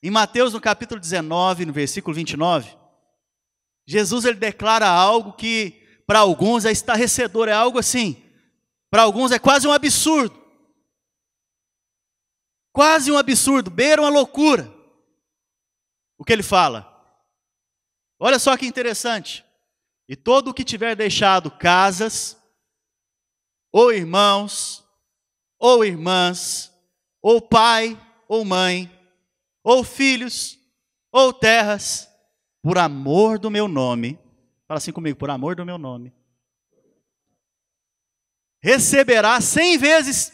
Em Mateus, no capítulo 19, no versículo 29, Jesus ele declara algo que para alguns é estarrecedor, é algo assim, para alguns é quase um absurdo. Quase um absurdo, beira uma loucura. O que ele fala? Olha só que interessante. E todo o que tiver deixado casas, ou irmãos, ou irmãs, ou pai, ou mãe, ou filhos, ou terras, por amor do meu nome, fala assim comigo, por amor do meu nome, receberá 100 vezes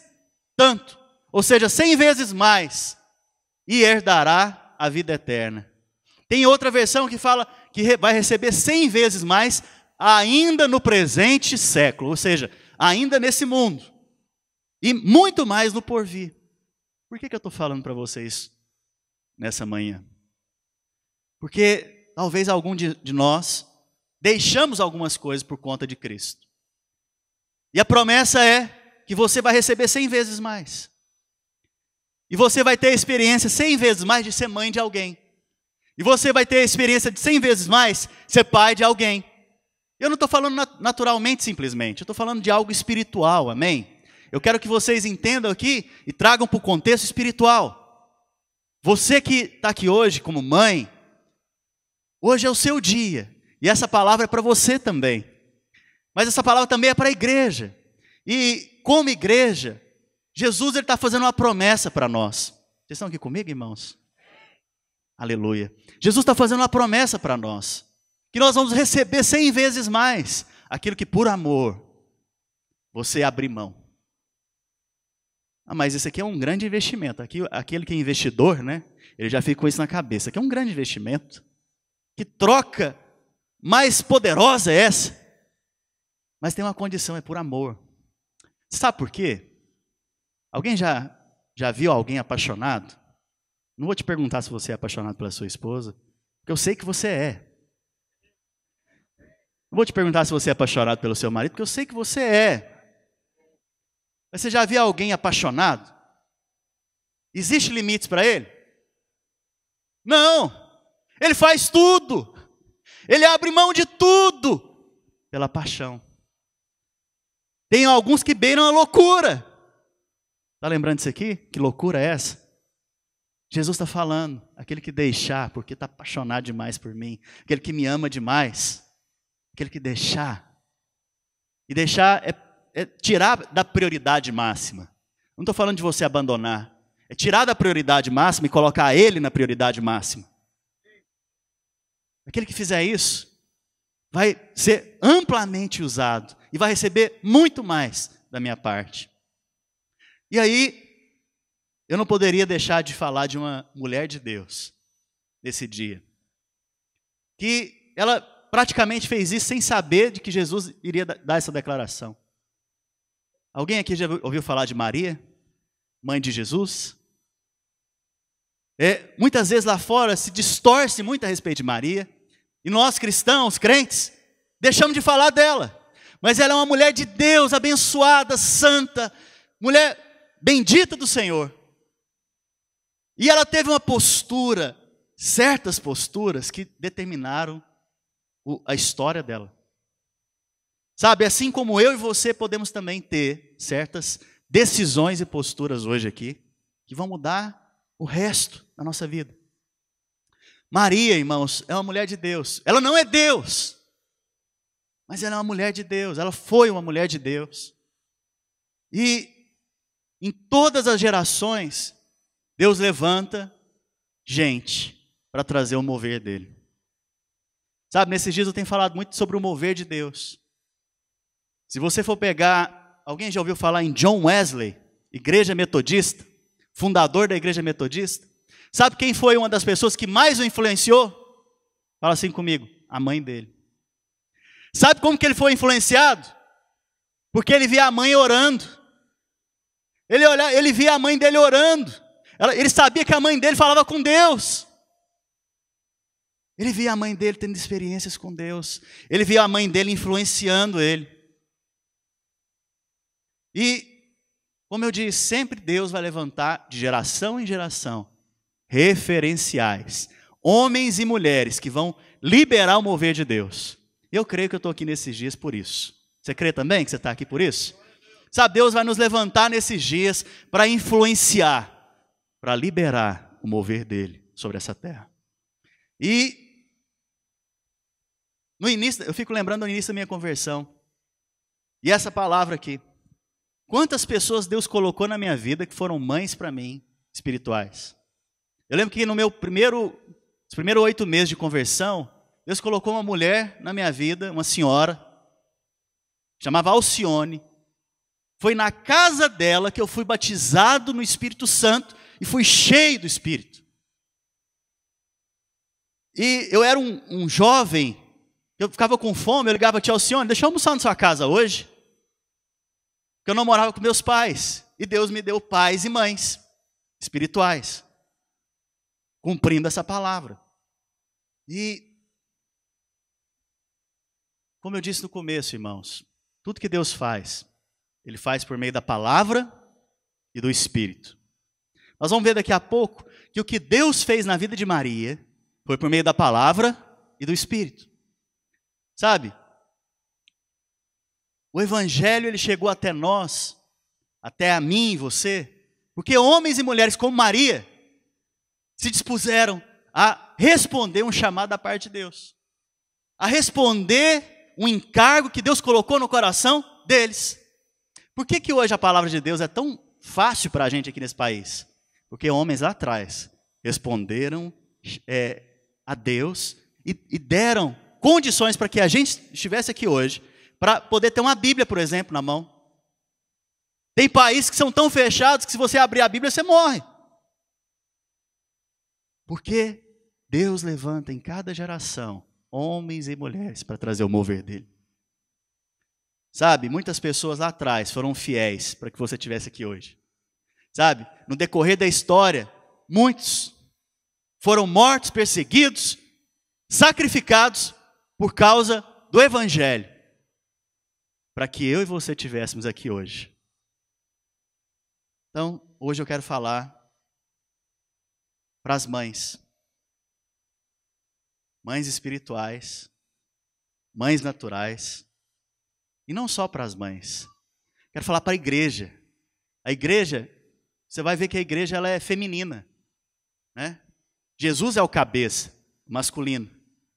tanto, ou seja, 100 vezes mais, e herdará a vida eterna. Tem outra versão que fala que vai receber 100 vezes mais, ainda no presente século, ou seja, ainda nesse mundo, e muito mais no porvir. Por que eu estou falando para vocês nessa manhã? Porque talvez algum de nós deixamos algumas coisas por conta de Cristo. E a promessa é que você vai receber 100 vezes mais. E você vai ter a experiência 100 vezes mais de ser mãe de alguém. E você vai ter a experiência de 100 vezes mais ser pai de alguém. Eu não estou falando naturalmente, simplesmente. Eu estou falando de algo espiritual, amém? Eu quero que vocês entendam aqui e tragam para o contexto espiritual. Você que está aqui hoje como mãe, hoje é o seu dia. E essa palavra é para você também. Mas essa palavra também é para a igreja. E como igreja, Jesus está fazendo uma promessa para nós. Vocês estão aqui comigo, irmãos? Aleluia. Jesus está fazendo uma promessa para nós. Que nós vamos receber 100 vezes mais aquilo que por amor você abrir mão. Ah, mas isso aqui é um grande investimento. Aquele que é investidor, né? Ele já fica com isso na cabeça. Aqui é um grande investimento. Que troca mais poderosa é essa? Mas tem uma condição, é por amor. Sabe por quê? Alguém já viu alguém apaixonado? Não vou te perguntar se você é apaixonado pela sua esposa, porque eu sei que você é. Não vou te perguntar se você é apaixonado pelo seu marido, porque eu sei que você é. Mas você já viu alguém apaixonado? Existe limites para ele? Não. Ele faz tudo. Ele abre mão de tudo pela paixão. Tem alguns que beiram a loucura. Está lembrando disso aqui? Que loucura é essa? Jesus está falando, aquele que deixar, porque está apaixonado demais por mim, aquele que me ama demais, aquele que deixar. E deixar é tirar da prioridade máxima. Não estou falando de você abandonar. É tirar da prioridade máxima e colocar ele na prioridade máxima. Aquele que fizer isso vai ser amplamente usado e vai receber muito mais da minha parte. E aí, eu não poderia deixar de falar de uma mulher de Deus nesse dia. Que ela praticamente fez isso sem saber de que Jesus iria dar essa declaração. Alguém aqui já ouviu falar de Maria, mãe de Jesus? Muitas vezes lá fora se distorce muito a respeito de Maria. E nós cristãos, crentes, deixamos de falar dela. Mas ela é uma mulher de Deus, abençoada, santa, mulher bendita do Senhor. E ela teve uma postura, certas posturas que determinaram a história dela. Sabe, assim como eu e você podemos também ter certas decisões e posturas hoje aqui, que vão mudar o resto da nossa vida. Maria, irmãos, é uma mulher de Deus. Ela não é Deus, mas ela é uma mulher de Deus. Ela foi uma mulher de Deus. E em todas as gerações, Deus levanta gente para trazer o mover dele. Sabe, nesses dias eu tenho falado muito sobre o mover de Deus. Se você for pegar, alguém já ouviu falar em John Wesley, igreja metodista, fundador da igreja metodista? Sabe quem foi uma das pessoas que mais o influenciou? Fala assim comigo, a mãe dele. Sabe como que ele foi influenciado? Porque ele via a mãe orando. Ele via a mãe dele orando. Ele sabia que a mãe dele falava com Deus. Ele via a mãe dele tendo experiências com Deus. Ele via a mãe dele influenciando ele. E, como eu disse, sempre Deus vai levantar de geração em geração referenciais. Homens e mulheres que vão liberar o mover de Deus. Eu creio que eu estou aqui nesses dias por isso. Você crê também que você está aqui por isso? Sabe, Deus vai nos levantar nesses dias para influenciar, para liberar o mover dele sobre essa terra. E no início, eu fico lembrando do início da minha conversão. E essa palavra aqui. Quantas pessoas Deus colocou na minha vida que foram mães para mim, espirituais. Eu lembro que no os primeiros 8 meses de conversão, Deus colocou uma mulher na minha vida, uma senhora, chamava Alcione. Foi na casa dela que eu fui batizado no Espírito Santo e fui cheio do Espírito. E eu era um jovem, eu ficava com fome, eu ligava, tia Alcione, deixa eu almoçar na sua casa hoje. Porque eu não morava com meus pais. E Deus me deu pais e mães espirituais, cumprindo essa palavra. E, como eu disse no começo, irmãos, tudo que Deus faz, Ele faz por meio da palavra e do Espírito. Nós vamos ver daqui a pouco que o que Deus fez na vida de Maria foi por meio da palavra e do Espírito. Sabe? O Evangelho ele chegou até nós, até a mim e você, porque homens e mulheres como Maria se dispuseram a responder um chamado da parte de Deus, a responder um encargo que Deus colocou no coração deles. Por que hoje a palavra de Deus é tão fácil para a gente aqui nesse país? Porque homens lá atrás responderam a Deus e deram condições para que a gente estivesse aqui hoje, para poder ter uma Bíblia, por exemplo, na mão. Tem países que são tão fechados que se você abrir a Bíblia, você morre. Porque Deus levanta em cada geração homens e mulheres para trazer o mover dele. Sabe, muitas pessoas lá atrás foram fiéis para que você estivesse aqui hoje. Sabe, no decorrer da história, muitos foram mortos, perseguidos, sacrificados por causa do Evangelho, para que eu e você estivéssemos aqui hoje. Então, hoje eu quero falar para as mães. Mães espirituais, mães naturais, e não só para as mães. Quero falar para a igreja. A igreja, você vai ver que a igreja ela é feminina, né? Jesus é o cabeça, masculino.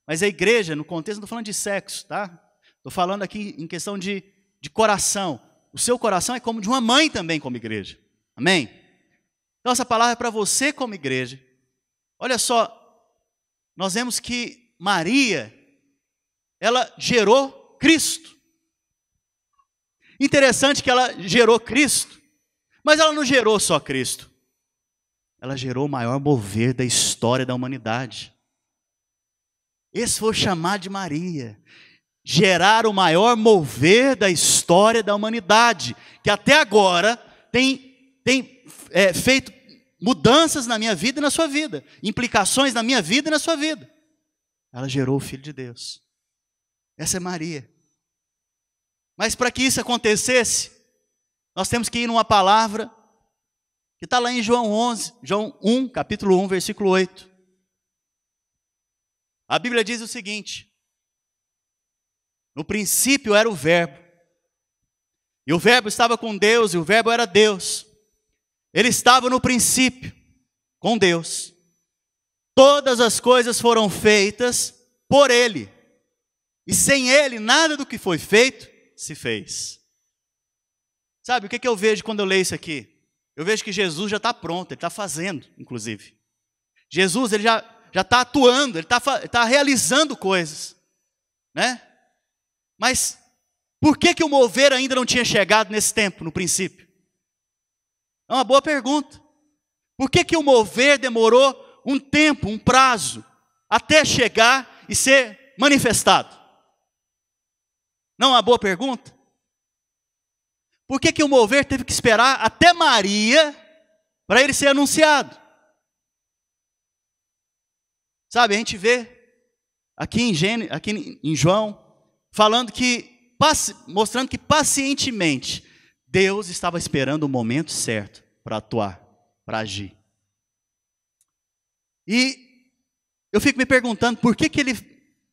Mas a igreja, no contexto, não estou falando de sexo, tá? Estou falando aqui em questão de coração. O seu coração é como de uma mãe também como igreja. Amém? Então essa palavra é para você como igreja. Olha só, nós vemos que Maria, ela gerou Cristo. Interessante que ela gerou Cristo, mas ela não gerou só Cristo. Ela gerou o maior mover da história da humanidade. Esse foi o chamado de Maria. Gerar o maior mover da história da humanidade, que até agora tem feito mudanças na minha vida e na sua vida, implicações na minha vida e na sua vida. Ela gerou o Filho de Deus. Essa é Maria. Mas para que isso acontecesse, nós temos que ir numa palavra que está lá em João 1, capítulo 1, versículo 8. A Bíblia diz o seguinte: no princípio era o Verbo, e o Verbo estava com Deus, e o Verbo era Deus. Ele estava no princípio com Deus. Todas as coisas foram feitas por Ele, e sem Ele nada do que foi feito se fez. Sabe o que eu vejo quando eu leio isso aqui? Eu vejo que Jesus já está pronto, Ele está fazendo, inclusive. Jesus ele já está atuando, Ele está realizando coisas, né? Mas por que o mover ainda não tinha chegado nesse tempo, no princípio? É uma boa pergunta. Por que o mover demorou um tempo, um prazo, até chegar e ser manifestado? Não é uma boa pergunta? Por que o mover teve que esperar até Maria para ele ser anunciado? Sabe, a gente vê aqui em João, falando mostrando que pacientemente Deus estava esperando o momento certo para atuar, para agir. E eu fico me perguntando por que ele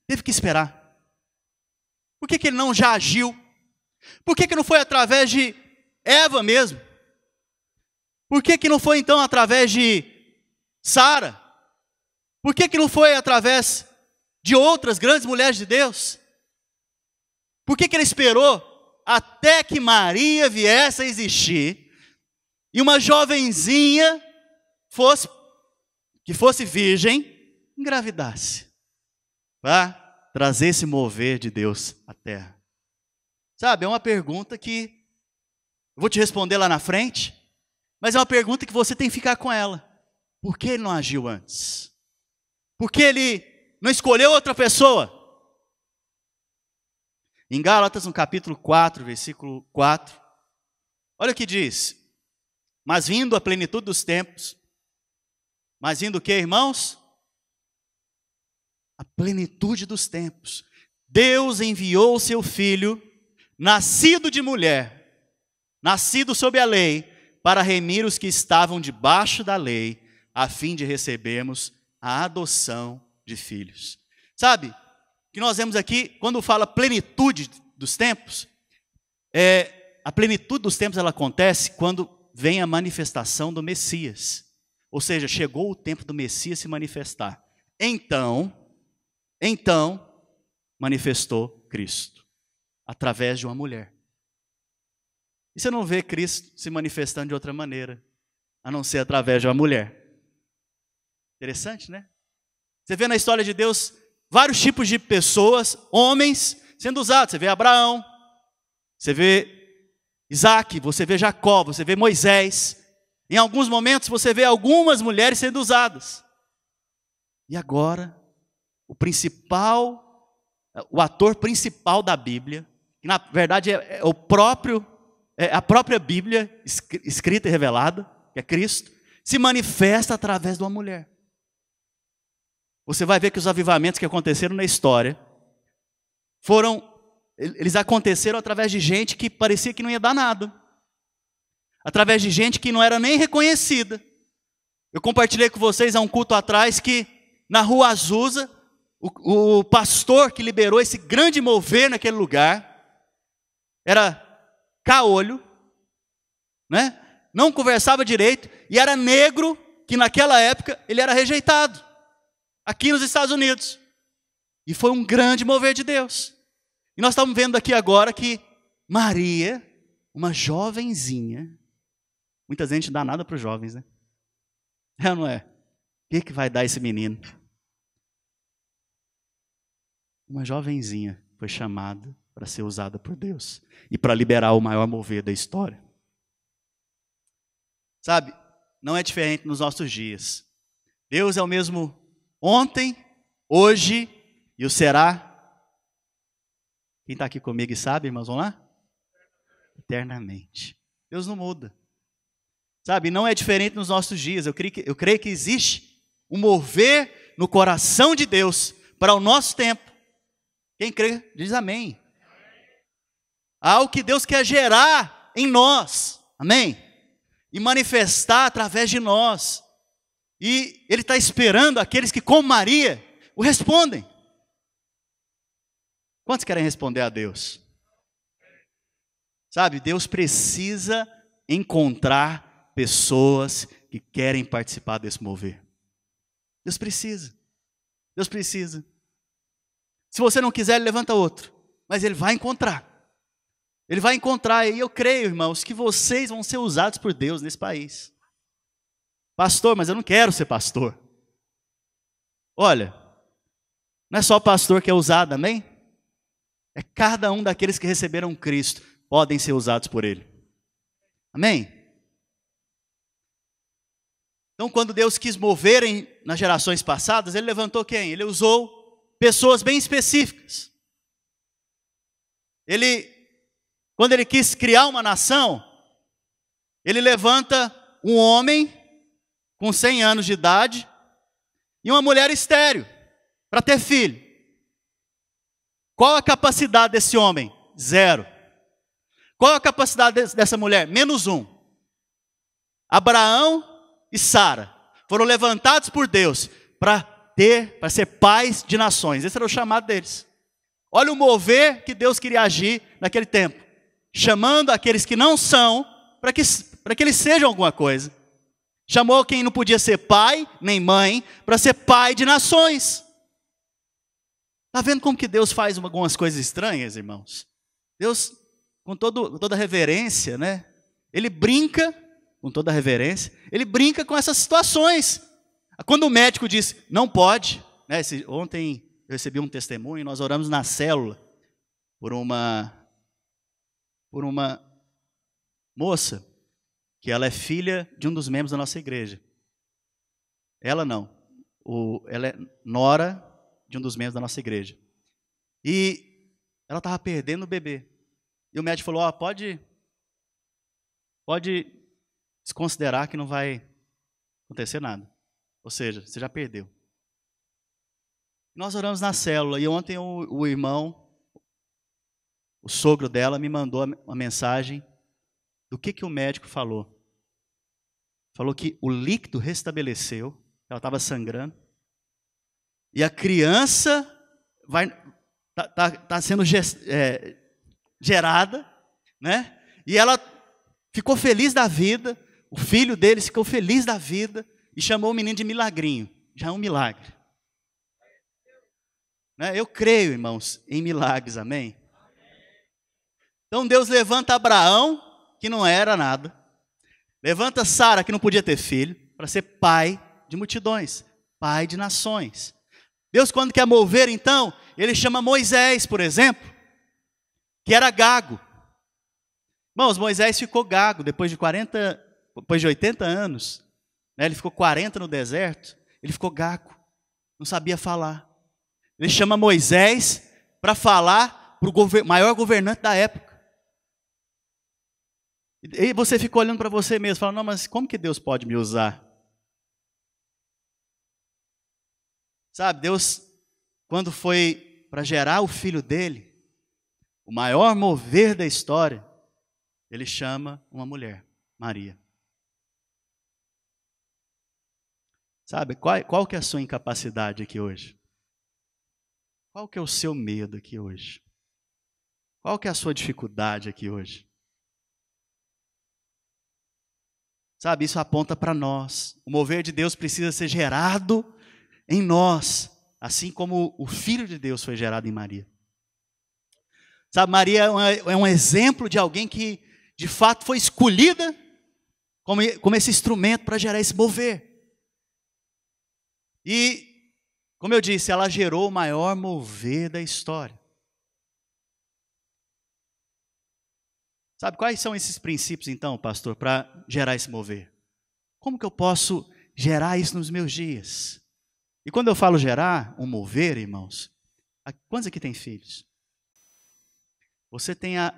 teve que esperar? Por que ele não já agiu? Por que não foi através de Eva mesmo? Por que não foi então através de Sara? Por que não foi através de outras grandes mulheres de Deus? Por que ele esperou até que Maria viesse a existir e uma jovenzinha que fosse virgem, engravidasse, para trazer esse mover de Deus à terra? Sabe, é uma pergunta que eu vou te responder lá na frente, mas é uma pergunta que você tem que ficar com ela. Por que ele não agiu antes? Por que ele não escolheu outra pessoa? Em Gálatas, no capítulo 4, versículo 4, olha o que diz: mas vindo a plenitude dos tempos, mas vindo o que, irmãos? A plenitude dos tempos. Deus enviou o seu Filho, nascido de mulher, nascido sob a lei, para remir os que estavam debaixo da lei, a fim de recebermos a adoção de filhos. Sabe, que nós vemos aqui, quando fala plenitude dos tempos, a plenitude dos tempos ela acontece quando vem a manifestação do Messias. Ou seja, chegou o tempo do Messias se manifestar. Então manifestou Cristo, através de uma mulher. E você não vê Cristo se manifestando de outra maneira, a não ser através de uma mulher. Interessante, né? Você vê na história de Deus vários tipos de pessoas, homens, sendo usados. Você vê Abraão, você vê Isaac, você vê Jacó, você vê Moisés. Em alguns momentos você vê algumas mulheres sendo usadas. E agora, o ator principal da Bíblia, que na verdade é a própria Bíblia escrita e revelada, que é Cristo, se manifesta através de uma mulher. Você vai ver que os avivamentos que aconteceram na história eles aconteceram através de gente que parecia que não ia dar nada, através de gente que não era nem reconhecida. Eu compartilhei com vocês há um culto atrás que na Rua Azusa, o pastor que liberou esse grande mover naquele lugar era caolho, né? Não conversava direito e era negro, que naquela época ele era rejeitado aqui nos Estados Unidos. E foi um grande mover de Deus. E nós estamos vendo aqui agora que Maria, uma jovenzinha, muita gente não dá nada para os jovens, né? É ou não é? O que vai dar esse menino? Uma jovenzinha foi chamada para ser usada por Deus e para liberar o maior mover da história. Sabe, não é diferente nos nossos dias. Deus é o mesmo ontem, hoje e o será. Quem está aqui comigo e sabe, irmãos, vamos lá? Eternamente. Deus não muda. Sabe, não é diferente nos nossos dias. Eu creio que existe um mover no coração de Deus para o nosso tempo. Quem crê, diz amém. Há algo que Deus quer gerar em nós, amém? E manifestar através de nós. E Ele está esperando aqueles que, como Maria, o respondem. Quantos querem responder a Deus? Sabe, Deus precisa encontrar pessoas que querem participar desse mover. Deus precisa. Deus precisa. Se você não quiser, Ele levanta outro. Mas Ele vai encontrar. Ele vai encontrar. E eu creio, irmãos, que vocês vão ser usados por Deus nesse país. Pastor, mas eu não quero ser pastor. Olha, não é só o pastor que é usado, amém? É cada um daqueles que receberam Cristo podem ser usados por Ele. Amém? Então, quando Deus quis mover nas gerações passadas, Ele levantou quem? Ele usou pessoas bem específicas. Quando Ele quis criar uma nação, Ele levanta um homem com 100 anos de idade e uma mulher estéril para ter filho. Qual a capacidade desse homem? 0. Qual a capacidade dessa mulher? -1. Abraão e Sara foram levantados por Deus para ser pais de nações. Esse era o chamado deles. Olha o mover que Deus queria agir naquele tempo, chamando aqueles que não são para que eles sejam alguma coisa. Chamou quem não podia ser pai nem mãe para ser pai de nações. Está vendo como que Deus faz algumas coisas estranhas, irmãos? Deus, com toda reverência, né? Ele brinca, com toda reverência, ele brinca com essas situações. Quando o médico diz, não pode, né? Ontem eu recebi um testemunho e nós oramos na célula por uma moça, que ela é filha de um dos membros da nossa igreja. Ela não, ela é nora de um dos membros da nossa igreja. E ela estava perdendo o bebê. E o médico falou, pode desconsiderar que não vai acontecer nada. Ou seja, você já perdeu. Nós oramos na célula e ontem o irmão, o sogro dela, me mandou uma mensagem do que o médico falou. Falou que o líquido restabeleceu, ela estava sangrando, e a criança tá sendo gerada, né? E ela ficou feliz da vida, o filho deles ficou feliz da vida, e chamou o menino de milagrinho. Já é um milagre. Né? Eu creio, irmãos, em milagres, amém? Então Deus levanta Abraão, que não era nada, levanta Sara, que não podia ter filho, para ser pai de multidões, pai de nações. Deus, quando quer mover, então, ele chama Moisés, por exemplo, que era gago. Irmãos, Moisés ficou gago depois de 80 anos, né? Ele ficou 40 no deserto, ele ficou gago, não sabia falar. Ele chama Moisés para falar para o maior governante da época. E você fica olhando para você mesmo, falando, não, mas como que Deus pode me usar? Sabe, Deus, quando foi para gerar o filho dele, o maior mover da história, ele chama uma mulher, Maria. Sabe, qual que é a sua incapacidade aqui hoje? Qual que é o seu medo aqui hoje? Qual que é a sua dificuldade aqui hoje? Sabe, isso aponta para nós. O mover de Deus precisa ser gerado em nós, assim como o Filho de Deus foi gerado em Maria. Sabe, Maria é um exemplo de alguém que, de fato, foi escolhida como esse instrumento para gerar esse mover. E, como eu disse, ela gerou o maior mover da história. Sabe, quais são esses princípios, então, pastor, para gerar esse mover? Como que eu posso gerar isso nos meus dias? E quando eu falo gerar um mover, irmãos, quantos aqui têm filhos? Você tem a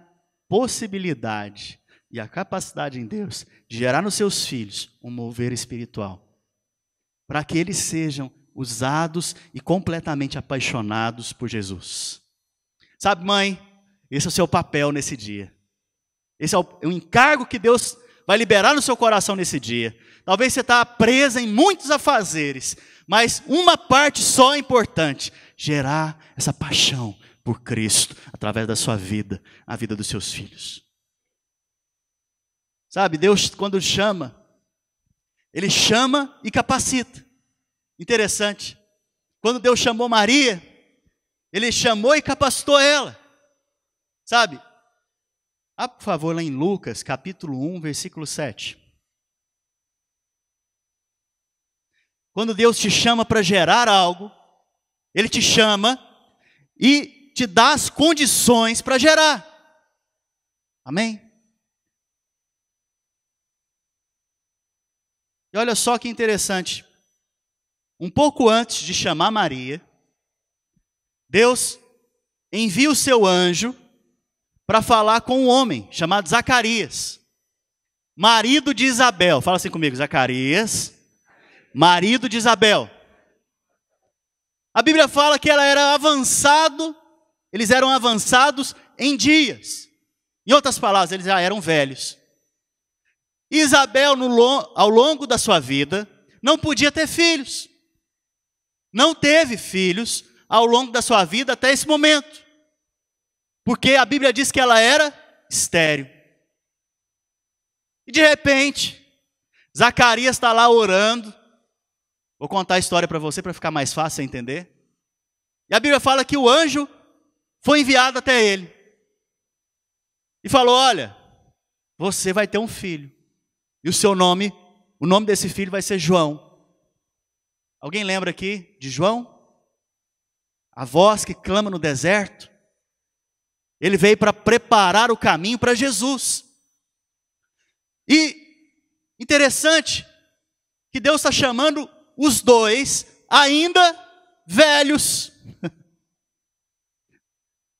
possibilidade e a capacidade em Deus de gerar nos seus filhos um mover espiritual, para que eles sejam usados e completamente apaixonados por Jesus. Sabe, mãe, esse é o seu papel nesse dia. Esse é o encargo que Deus vai liberar no seu coração nesse dia. Talvez você está presa em muitos afazeres, mas uma parte só é importante: gerar essa paixão por Cristo através da sua vida, a vida dos seus filhos. Sabe, Deus, quando chama, Ele chama e capacita. Interessante. Quando Deus chamou Maria, Ele chamou e capacitou ela. Sabe? Por favor, lá em Lucas, capítulo 1, versículo 7. Quando Deus te chama para gerar algo, Ele te chama e te dá as condições para gerar. Amém? E olha só que interessante. Um pouco antes de chamar Maria, Deus envia o seu anjo para falar com um homem chamado Zacarias, marido de Isabel. Fala assim comigo, Zacarias, marido de Isabel. A Bíblia fala que eles eram avançados em dias. Em outras palavras, eles já eram velhos. Isabel, ao longo da sua vida, não podia ter filhos. não teve filhos ao longo da sua vida até esse momento. Porque a Bíblia diz que ela era estéril. E de repente, Zacarias está lá orando. Vou contar a história para você, para ficar mais fácil você entender. E a Bíblia fala que o anjo foi enviado até ele. E falou, olha, você vai ter um filho. E o nome desse filho vai ser João. Alguém lembra aqui de João? A voz que clama no deserto. Ele veio para preparar o caminho para Jesus. E interessante que Deus está chamando os dois ainda velhos.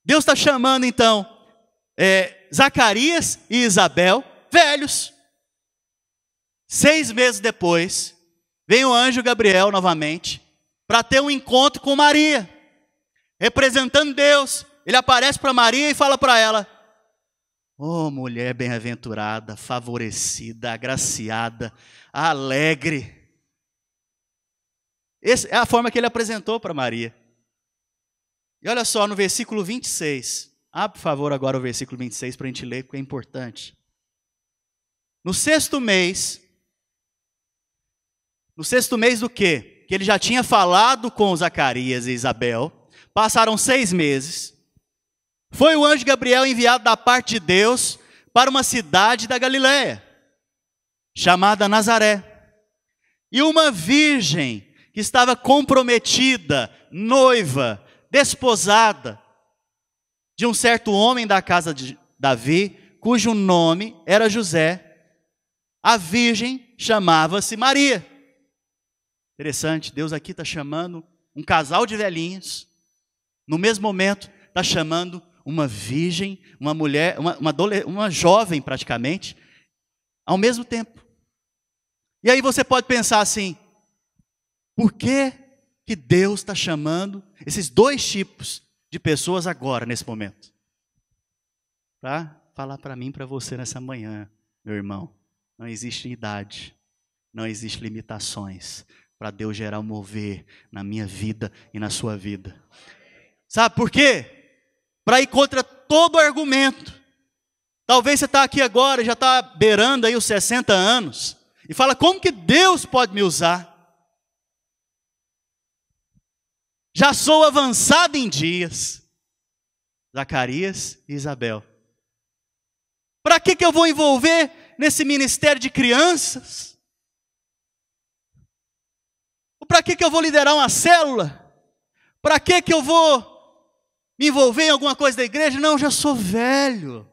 Deus está chamando então Zacarias e Isabel velhos. 6 meses depois, vem o anjo Gabriel novamente para ter um encontro com Maria, representando Deus. Ele aparece para Maria e fala para ela, oh mulher bem-aventurada, favorecida, agraciada, alegre. Essa é a forma que ele apresentou para Maria. E olha só, no versículo 26. Abre, por favor, agora o versículo 26 para a gente ler, porque é importante. No sexto mês do quê? Que ele já tinha falado com Zacarias e Isabel. Passaram 6 meses. Foi o anjo Gabriel enviado da parte de Deus para uma cidade da Galileia, chamada Nazaré. E uma virgem que estava comprometida, noiva, desposada, de um certo homem da casa de Davi, cujo nome era José. A virgem chamava-se Maria. Interessante, Deus aqui está chamando um casal de velhinhos, no mesmo momento está chamando uma virgem, uma mulher, uma jovem praticamente, ao mesmo tempo. E aí você pode pensar assim, por que Deus está chamando esses 2 tipos de pessoas agora, nesse momento? Para falar para mim e para você nessa manhã, meu irmão, não existe idade, não existe limitações para Deus gerar um mover na minha vida e na sua vida. Sabe por quê? Para ir contra todo argumento. Talvez você está aqui agora e já está beirando aí os 60 anos e fala, como que Deus pode me usar? Já sou avançado em dias. Zacarias e Isabel. Para que eu vou envolver nesse ministério de crianças? Para que eu vou liderar uma célula? Para que eu vou me envolver em alguma coisa da igreja? Não, já sou velho.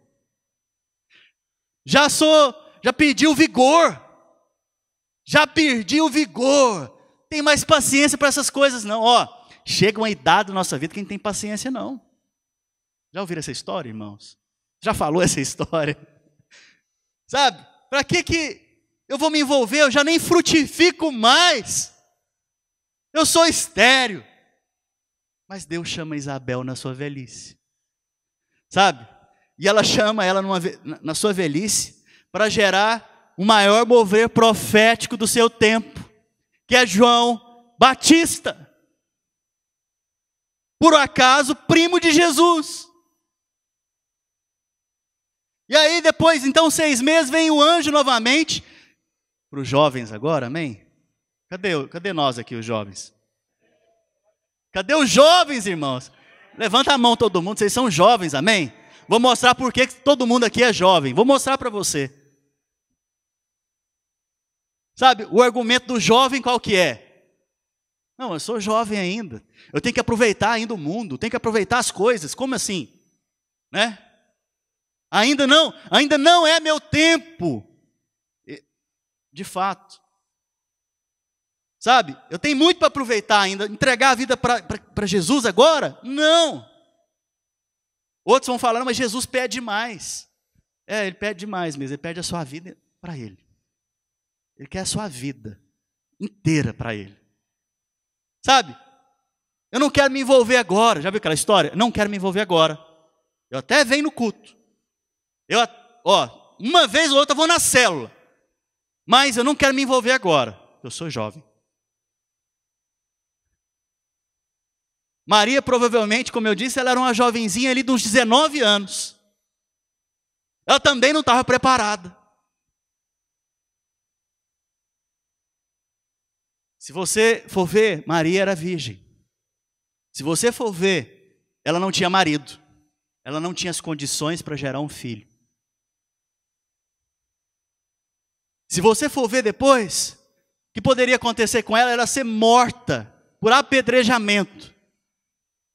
Já perdi o vigor. Já perdi o vigor. Tem mais paciência para essas coisas não. Chega uma idade da nossa vida que não tem paciência não. Já ouviram essa história, irmãos? Já falou essa história? Sabe? Para que eu vou me envolver? Eu já nem frutifico mais. Eu sou estéril. Mas Deus chama Isabel na sua velhice. Sabe? E ela chama ela na sua velhice para gerar o maior mover profético do seu tempo, que é João Batista. Por acaso, primo de Jesus. E aí depois, então, 6 meses, vem o anjo novamente. Para os jovens agora, amém? Cadê nós aqui, os jovens? Cadê os jovens, irmãos? Levanta a mão todo mundo, vocês são jovens, amém? Vou mostrar por que todo mundo aqui é jovem. Vou mostrar para você. Sabe, o argumento do jovem qual que é? Não, eu sou jovem ainda. Eu tenho que aproveitar ainda o mundo, tenho que aproveitar as coisas. Como assim? Né? Ainda não é meu tempo. De fato. Sabe, eu tenho muito para aproveitar ainda. Entregar a vida para Jesus agora? Não. Outros vão falando, mas Jesus pede demais. Ele pede demais mesmo, ele pede a sua vida para ele. Ele quer a sua vida inteira para ele. Sabe, eu não quero me envolver agora. Já viu aquela história? Não quero me envolver agora. Eu até venho no culto. Uma vez ou outra eu vou na célula. Mas eu não quero me envolver agora. Eu sou jovem. Maria, provavelmente, como eu disse, ela era uma jovenzinha ali de uns 19 anos. Ela também não estava preparada. Se você for ver, Maria era virgem. Se você for ver, ela não tinha marido. Ela não tinha as condições para gerar um filho. Se você for ver depois, o que poderia acontecer com ela era ser morta por apedrejamento.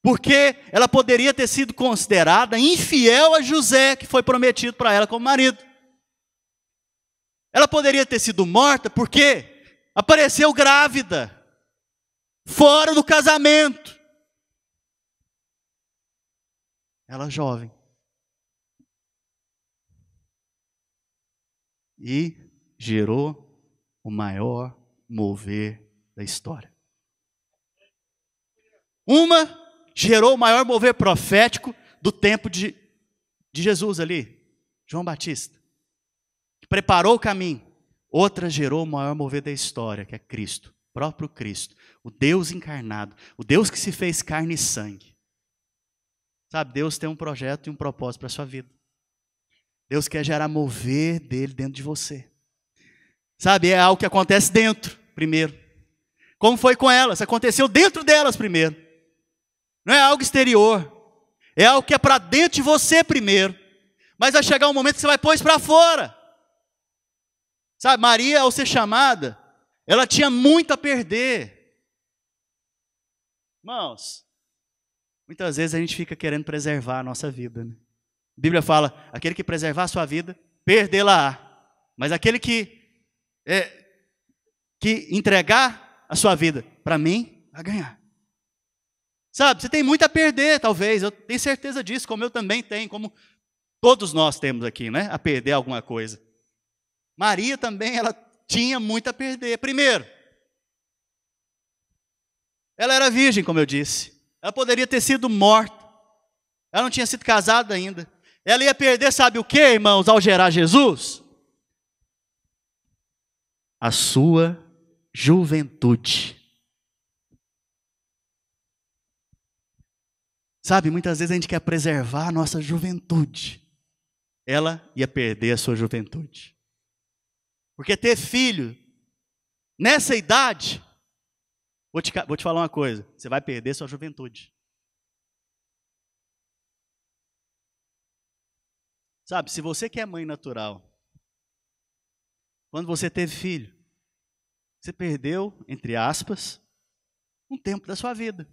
Porque ela poderia ter sido considerada infiel a José, que foi prometido para ela como marido. Ela poderia ter sido morta porque apareceu grávida, fora do casamento. Ela jovem. E gerou o maior mover da história. Uma gerou o maior mover profético do tempo de Jesus ali, João Batista, que preparou o caminho. Outra gerou o maior mover da história, que é Cristo, o próprio Cristo, o Deus encarnado, o Deus que se fez carne e sangue. Sabe, Deus tem um projeto e um propósito para a sua vida. Deus quer gerar mover dele dentro de você. Sabe, é algo que acontece dentro, primeiro. Como foi com elas, aconteceu dentro delas primeiro. Não é algo exterior. É algo que é para dentro de você primeiro. Mas vai chegar um momento que você vai pôr isso para fora. Sabe, Maria, ao ser chamada, ela tinha muito a perder. Irmãos, muitas vezes a gente fica querendo preservar a nossa vida, né? A Bíblia fala, aquele que preservar a sua vida, perdê-la-á. Mas aquele que entregar a sua vida para mim, vai ganhar. Sabe, você tem muito a perder, talvez. Eu tenho certeza disso, como eu também tenho, como todos nós temos aqui, né? A perder alguma coisa. Maria também, ela tinha muito a perder. Primeiro, ela era virgem, como eu disse. Ela poderia ter sido morta. Ela não tinha sido casada ainda. Ela ia perder, sabe o que, irmãos, ao gerar Jesus? A sua juventude. Sabe, muitas vezes a gente quer preservar a nossa juventude. Ela ia perder a sua juventude. Porque ter filho, nessa idade, vou te falar uma coisa, você vai perder sua juventude. Sabe, se você que é mãe natural, quando você teve filho, você perdeu, entre aspas, um tempo da sua vida.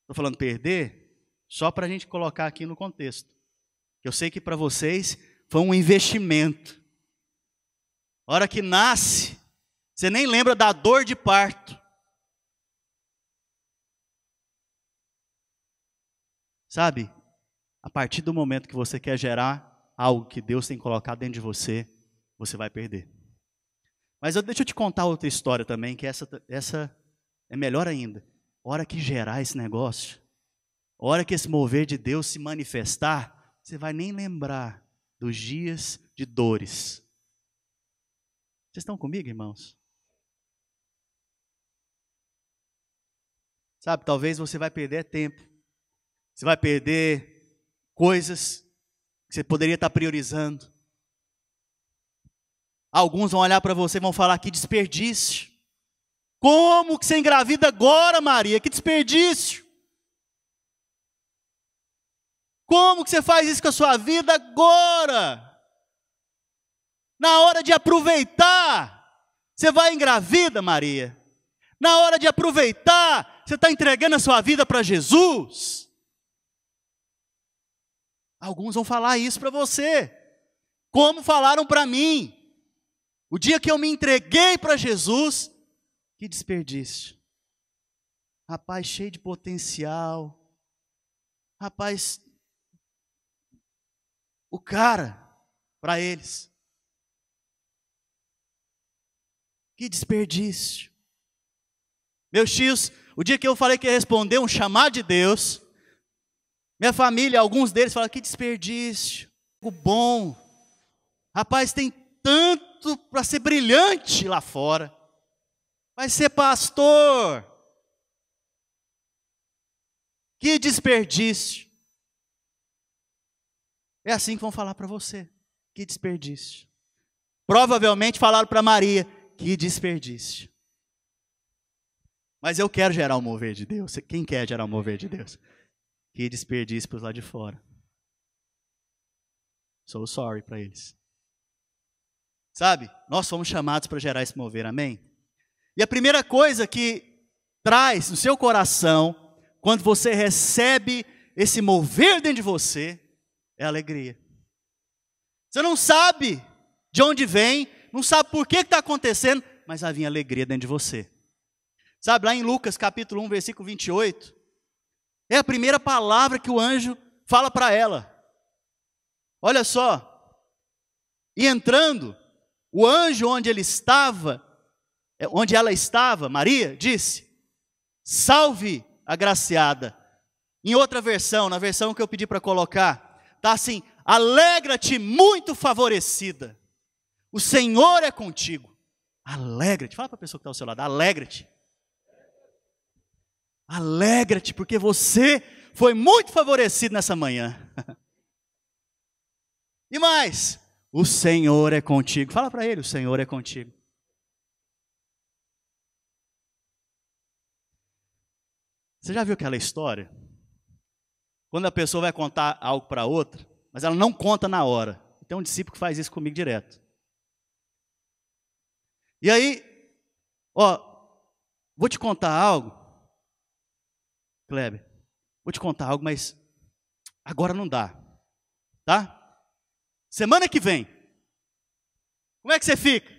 Estou falando perder, só para a gente colocar aqui no contexto. Eu sei que para vocês foi um investimento. A hora que nasce, você nem lembra da dor de parto. Sabe, a partir do momento que você quer gerar algo que Deus tem colocado dentro de você, você vai perder. Mas deixa eu te contar outra história também, que essa é melhor ainda. A hora que gerar esse negócio, a hora que esse mover de Deus se manifestar, você vai nem lembrar dos dias de dores. Vocês estão comigo, irmãos? Sabe, talvez você vai perder tempo. Você vai perder coisas que você poderia estar priorizando. Alguns vão olhar para você e vão falar, que desperdício. Como que você engravida agora, Maria? Que desperdício. Como que você faz isso com a sua vida agora? Na hora de aproveitar, você vai engravida, Maria. Na hora de aproveitar, você está entregando a sua vida para Jesus. Alguns vão falar isso para você, como falaram para mim. O dia que eu me entreguei para Jesus, que desperdício. Rapaz cheio de potencial. Rapaz, o cara, para eles. Que desperdício. Meus tios, o dia que eu falei que ia responder um chamado de Deus, minha família, alguns deles falaram, que desperdício. O bom. Rapaz, tem tanto para ser brilhante lá fora. Vai ser pastor. Que desperdício. É assim que vão falar para você. Que desperdício. Provavelmente falaram para Maria, que desperdício. Mas eu quero gerar o mover de Deus. Quem quer gerar o mover de Deus? Que desperdício para os lá de fora. So sorry para eles. Sabe? Nós fomos chamados para gerar esse mover, amém? E a primeira coisa que traz no seu coração, quando você recebe esse mover dentro de você, é alegria. Você não sabe de onde vem, não sabe por que está acontecendo, mas vai vir alegria dentro de você. Sabe, lá em Lucas capítulo 1, versículo 28, é a primeira palavra que o anjo fala para ela. Olha só, e entrando, o anjo onde ela estava, Maria, disse, salve agraciada. Em outra versão, na versão que eu pedi para colocar, está assim, alegra-te muito favorecida, o Senhor é contigo. Alegra-te, fala para a pessoa que está ao seu lado, alegra-te. Alegra-te, porque você foi muito favorecido nessa manhã. E mais, o Senhor é contigo. Fala para ele, o Senhor é contigo. Você já viu aquela história? Quando a pessoa vai contar algo para outra, mas ela não conta na hora. Tem um discípulo que faz isso comigo direto. E aí, vou te contar algo, Kleber, vou te contar algo, mas agora não dá, tá? Semana que vem, como é que você fica?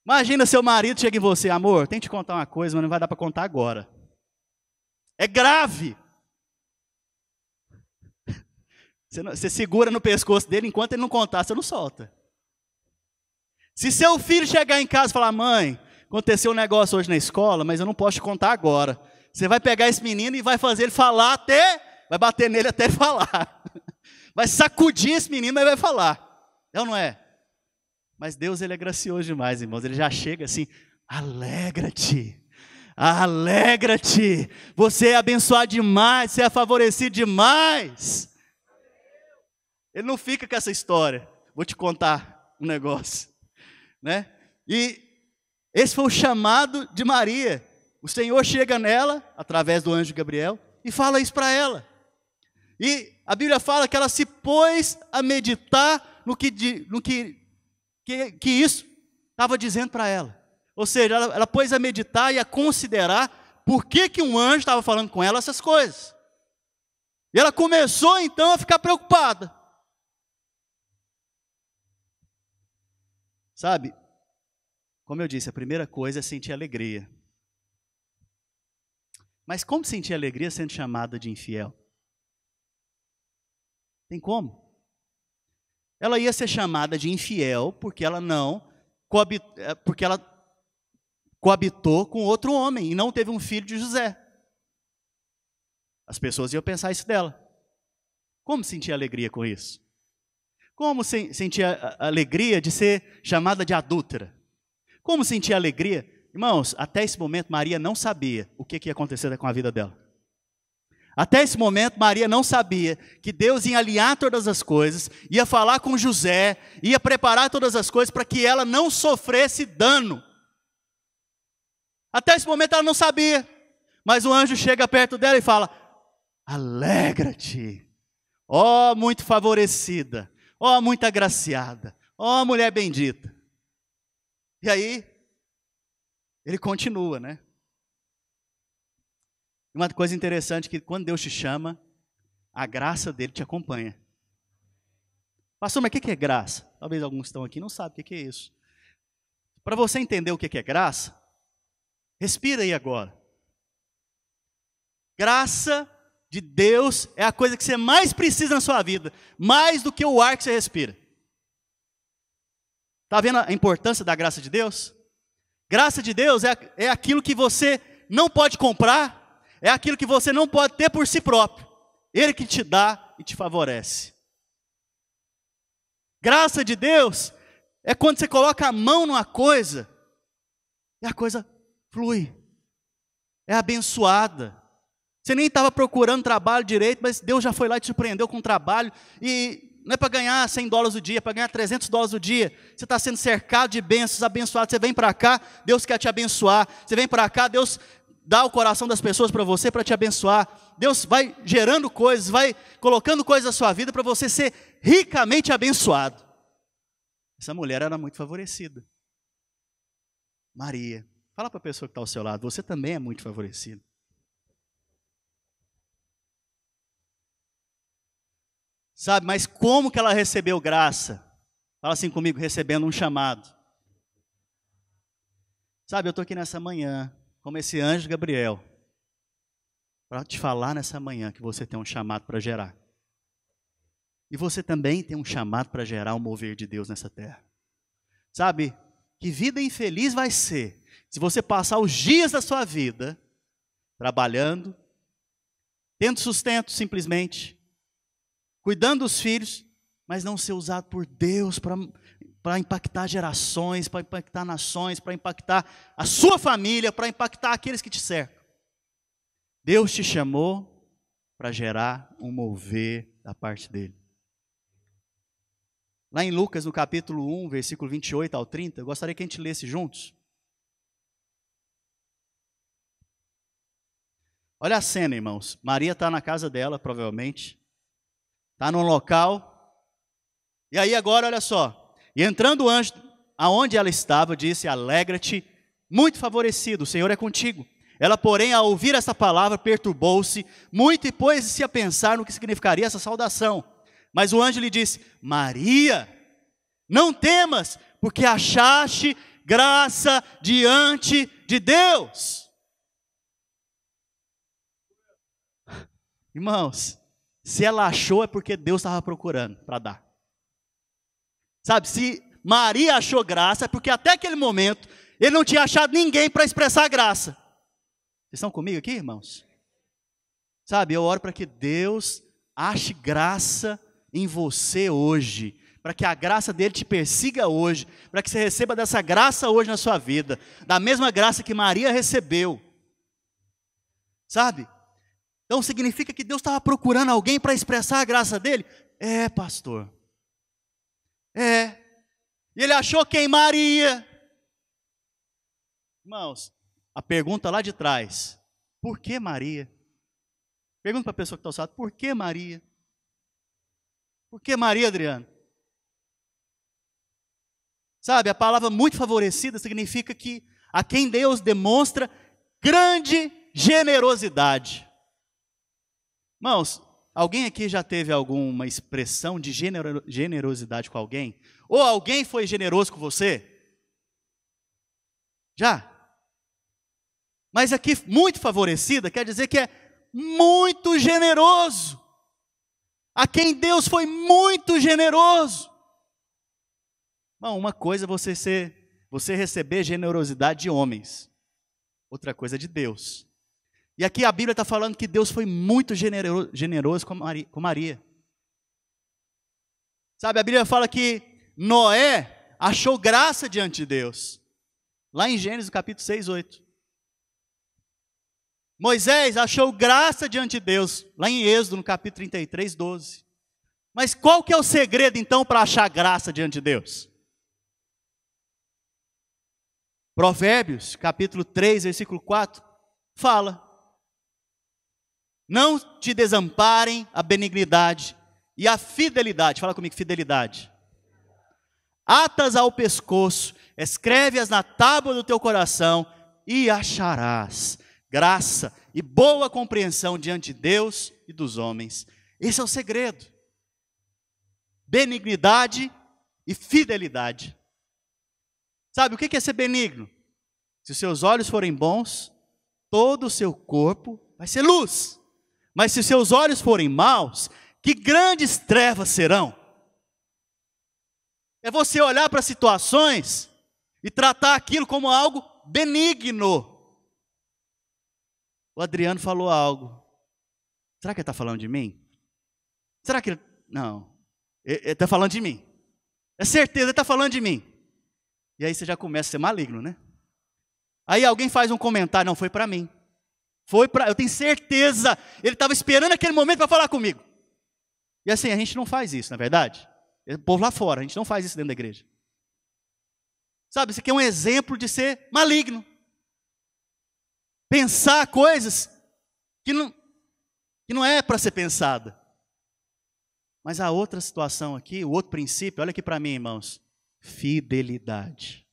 Imagina seu marido chega em você, amor, tem que te contar uma coisa, mas não vai dar para contar agora. É grave. Você segura no pescoço dele, enquanto ele não contar, você não solta. Se seu filho chegar em casa e falar, mãe, aconteceu um negócio hoje na escola, mas eu não posso te contar agora. Você vai pegar esse menino e vai fazer ele falar vai bater nele até ele falar. Vai sacudir esse menino, mas vai falar. É ou não é? Mas Deus, ele é gracioso demais, irmãos. Ele já chega assim, alegra-te. Alegra-te. Você é abençoado demais, você é favorecido demais. Ele não fica com essa história. Vou te contar um negócio, né? E esse foi o chamado de Maria. O Senhor chega nela, através do anjo Gabriel, e fala isso para ela. E a Bíblia fala que ela se pôs a meditar no que isso estava dizendo para ela. Ou seja, ela pôs a meditar e a considerar por que um anjo estava falando com ela essas coisas. E ela começou então a ficar preocupada. Sabe, como eu disse, a primeira coisa é sentir alegria. Mas como sentir alegria sendo chamada de infiel? Tem como? Ela ia ser chamada de infiel porque ela coabitou com outro homem e não teve um filho de José. As pessoas iam pensar isso dela. Como sentir alegria com isso? Como sentir a alegria de ser chamada de adúltera? Como sentir alegria? Irmãos, até esse momento Maria não sabia o que ia acontecer com a vida dela. Até esse momento Maria não sabia que Deus ia alinhar todas as coisas, ia falar com José, ia preparar todas as coisas para que ela não sofresse dano. Até esse momento ela não sabia, mas o anjo chega perto dela e fala, alegra-te, ó muito favorecida, ó muito agraciada, ó mulher bendita. E aí, ele continua, né? Uma coisa interessante é que quando Deus te chama, a graça dele te acompanha. Pastor, mas o que é graça? Talvez alguns estão aqui e não sabem o que é isso. Para você entender o que é graça, respira aí agora. Graça de Deus é a coisa que você mais precisa na sua vida, mais do que o ar que você respira. Está vendo a importância da graça de Deus? Graça de Deus é aquilo que você não pode comprar, é aquilo que você não pode ter por si próprio. Ele que te dá e te favorece. Graça de Deus é quando você coloca a mão numa coisa e a coisa flui, é abençoada. Você nem estava procurando trabalho direito, mas Deus já foi lá e te surpreendeu com um trabalho, e não é para ganhar $100 o dia, é para ganhar $300 o dia. Você está sendo cercado de bênçãos, abençoado. Você vem para cá, Deus quer te abençoar. Você vem para cá, Deus dá o coração das pessoas para você, para te abençoar. Deus vai gerando coisas, vai colocando coisas na sua vida para você ser ricamente abençoado. Essa mulher era muito favorecida. Maria, fala para a pessoa que está ao seu lado, você também é muito favorecida. Sabe, mas como que ela recebeu graça? Fala assim comigo, recebendo um chamado. Sabe, eu estou aqui nessa manhã, como esse anjo Gabriel, para te falar nessa manhã que você tem um chamado para gerar. E você também tem um chamado para gerar o mover de Deus nessa terra. Sabe, que vida infeliz vai ser se você passar os dias da sua vida trabalhando, tendo sustento simplesmente, cuidando dos filhos, mas não ser usado por Deus para impactar gerações, para impactar nações, para impactar a sua família, para impactar aqueles que te cercam. Deus te chamou para gerar um mover da parte dele. Lá em Lucas, no capítulo 1, versículo 28 ao 30, eu gostaria que a gente lesse juntos. Olha a cena, irmãos. Maria está na casa dela, provavelmente. Está num local, e aí agora, olha só, e entrando o anjo, aonde ela estava, disse, alegra-te, muito favorecido, o Senhor é contigo. Ela, porém, ao ouvir essa palavra, perturbou-se muito e pôs-se a pensar no que significaria essa saudação. Mas o anjo lhe disse, Maria, não temas, porque achaste graça diante de Deus. Irmãos, se ela achou é porque Deus estava procurando para dar. Sabe, se Maria achou graça é porque até aquele momento ele não tinha achado ninguém para expressar graça. Vocês estão comigo aqui, irmãos? Sabe, eu oro para que Deus ache graça em você hoje, para que a graça dele te persiga hoje, para que você receba dessa graça hoje na sua vida, da mesma graça que Maria recebeu. Sabe? Então significa que Deus estava procurando alguém para expressar a graça dele? É, pastor. É. E ele achou quem? Maria. Irmãos, a pergunta lá de trás, por que Maria? Pergunta para a pessoa que está ao seu lado, por que Maria? Por que Maria, Adriano? Sabe, a palavra muito favorecida significa que a quem Deus demonstra grande generosidade. Irmãos, alguém aqui já teve alguma expressão de generosidade com alguém? Ou alguém foi generoso com você? Já? Mas aqui, muito favorecida, quer dizer que é muito generoso. A quem Deus foi muito generoso. Bom, uma coisa é você receber generosidade de homens. Outra coisa é de Deus. E aqui a Bíblia está falando que Deus foi muito generoso com Maria. Sabe, a Bíblia fala que Noé achou graça diante de Deus. Lá em Gênesis capítulo 6, 8. Moisés achou graça diante de Deus. Lá em Êxodo no capítulo 33, 12. Mas qual que é o segredo então para achar graça diante de Deus? Provérbios capítulo 3, versículo 4, fala. Não te desamparem a benignidade e a fidelidade. Fala comigo, fidelidade. Atas ao pescoço, escreve-as na tábua do teu coração e acharás graça e boa compreensão diante de Deus e dos homens. Esse é o segredo. Benignidade e fidelidade. Sabe o que é ser benigno? Se os seus olhos forem bons, todo o seu corpo vai ser luz. Mas se seus olhos forem maus, que grandes trevas serão? É você olhar para situações e tratar aquilo como algo benigno. O Adriano falou algo. Será que ele está falando de mim? Será que ele... Não. Ele está falando de mim. É certeza, ele está falando de mim. E aí você já começa a ser maligno, né? Aí alguém faz um comentário, não, foi para mim. Eu tenho certeza, ele estava esperando aquele momento para falar comigo. E assim, a gente não faz isso, não é verdade? O povo lá fora, a gente não faz isso dentro da igreja. Sabe, isso aqui é um exemplo de ser maligno. Pensar coisas que não é para ser pensada. Mas a outra situação aqui, o outro princípio, olha aqui para mim, irmãos. Fidelidade.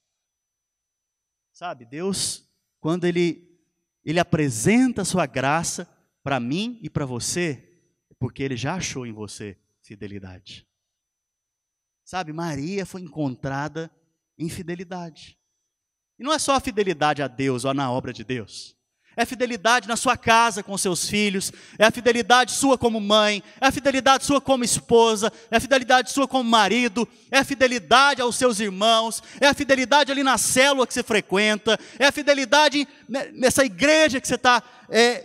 Sabe, Deus, quando Ele apresenta a sua graça para mim e para você, é porque Ele já achou em você fidelidade. Sabe, Maria foi encontrada em fidelidade. E não é só a fidelidade a Deus ou na obra de Deus. É a fidelidade na sua casa com seus filhos, é a fidelidade sua como mãe, é a fidelidade sua como esposa, é a fidelidade sua como marido, é a fidelidade aos seus irmãos, é a fidelidade ali na célula que você frequenta, é a fidelidade nessa igreja que você está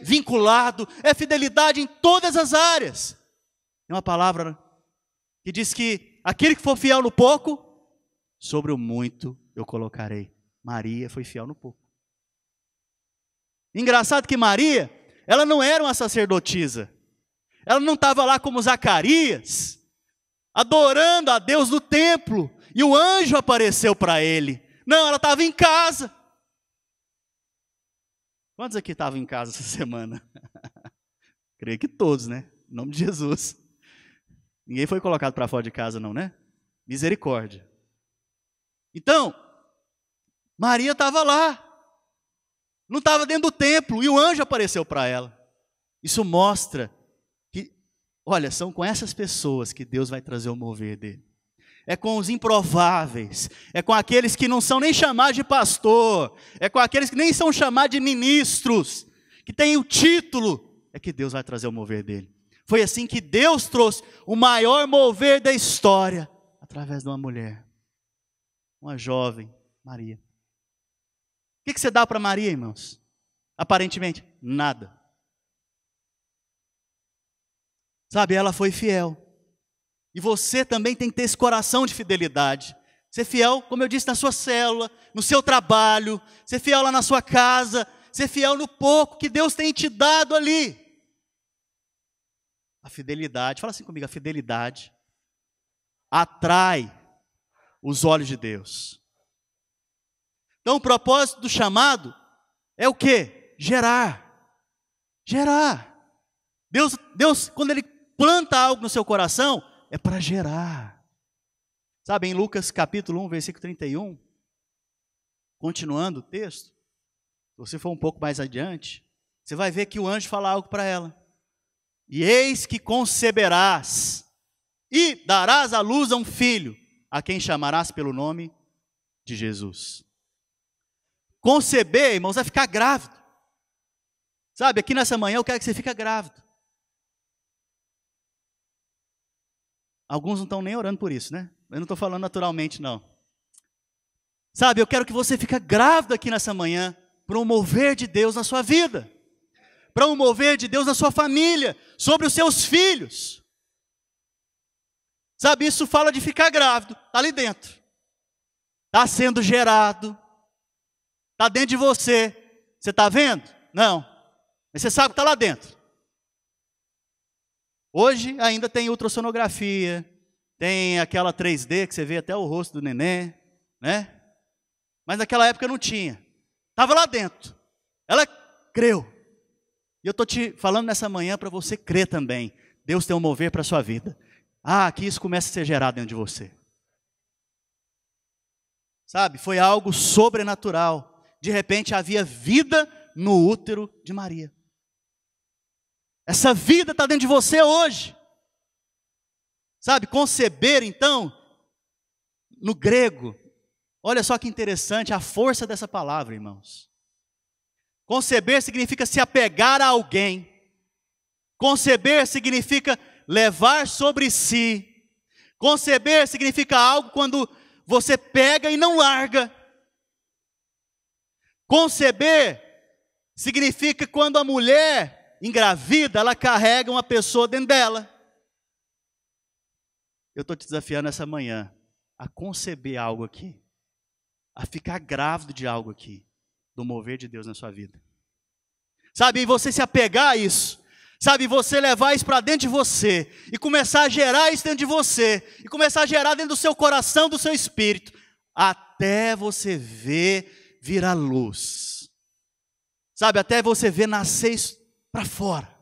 vinculado, é a fidelidade em todas as áreas. Tem uma palavra que diz que aquele que for fiel no pouco, sobre o muito eu colocarei. Maria foi fiel no pouco. Engraçado que Maria, ela não era uma sacerdotisa. Ela não estava lá como Zacarias, adorando a Deus no templo, e o anjo apareceu para ele. Não, ela estava em casa. Quantos aqui estavam em casa essa semana? Creio que todos, né? Em nome de Jesus. Ninguém foi colocado para fora de casa não, né? Misericórdia. Então, Maria estava lá. Não estava dentro do templo, e o anjo apareceu para ela. Isso mostra que, olha, são com essas pessoas que Deus vai trazer o mover dele. É com os improváveis, é com aqueles que não são nem chamados de pastor, é com aqueles que nem são chamados de ministros, que têm o título, é que Deus vai trazer o mover dele. Foi assim que Deus trouxe o maior mover da história, através de uma mulher, uma jovem, Maria. O que você dá para Maria, irmãos? Aparentemente, nada. Sabe, ela foi fiel. E você também tem que ter esse coração de fidelidade. Ser fiel, como eu disse, na sua célula, no seu trabalho, ser fiel lá na sua casa, ser fiel no pouco que Deus tem te dado ali. A fidelidade, fala assim comigo, a fidelidade atrai os olhos de Deus. Então o propósito do chamado é o quê? Gerar. Gerar. Deus, quando Ele planta algo no seu coração, é para gerar. Sabe, em Lucas capítulo 1, versículo 31, continuando o texto, se você for um pouco mais adiante, você vai ver que o anjo fala algo para ela. E eis que conceberás e darás à luz a um filho, a quem chamarás pelo nome de Jesus. Conceber, irmãos, é ficar grávido. Sabe, aqui nessa manhã eu quero que você fique grávido. Alguns não estão nem orando por isso, né? Eu não estou falando naturalmente, não. Sabe, eu quero que você fique grávido aqui nessa manhã, para um mover de Deus na sua vida, para um mover de Deus na sua família, sobre os seus filhos. Sabe, isso fala de ficar grávido, está ali dentro. Está sendo gerado. Está dentro de você. Você está vendo? Não. Mas você sabe que está lá dentro. Hoje ainda tem ultrassonografia, tem aquela 3D que você vê até o rosto do neném, né? Mas naquela época não tinha. Estava lá dentro. Ela creu. E eu estou te falando nessa manhã para você crer também. Deus tem um mover para a sua vida. Que isso começa a ser gerado dentro de você. Sabe, foi algo sobrenatural. De repente havia vida no útero de Maria. Essa vida está dentro de você hoje. Sabe, conceber então, no grego, olha só que interessante a força dessa palavra, irmãos. Conceber significa se apegar a alguém. Conceber significa levar sobre si. Conceber significa algo quando você pega e não larga. Conceber significa quando a mulher engravida, ela carrega uma pessoa dentro dela. Eu estou te desafiando essa manhã a conceber algo aqui, a ficar grávido de algo aqui. do mover de Deus na sua vida. Sabe, e você se apegar a isso. Sabe, você levar isso para dentro de você. E começar a gerar isso dentro de você. E começar a gerar dentro do seu coração, do seu espírito. Até você ver vir a luz. Sabe, até você ver nascer isso para fora.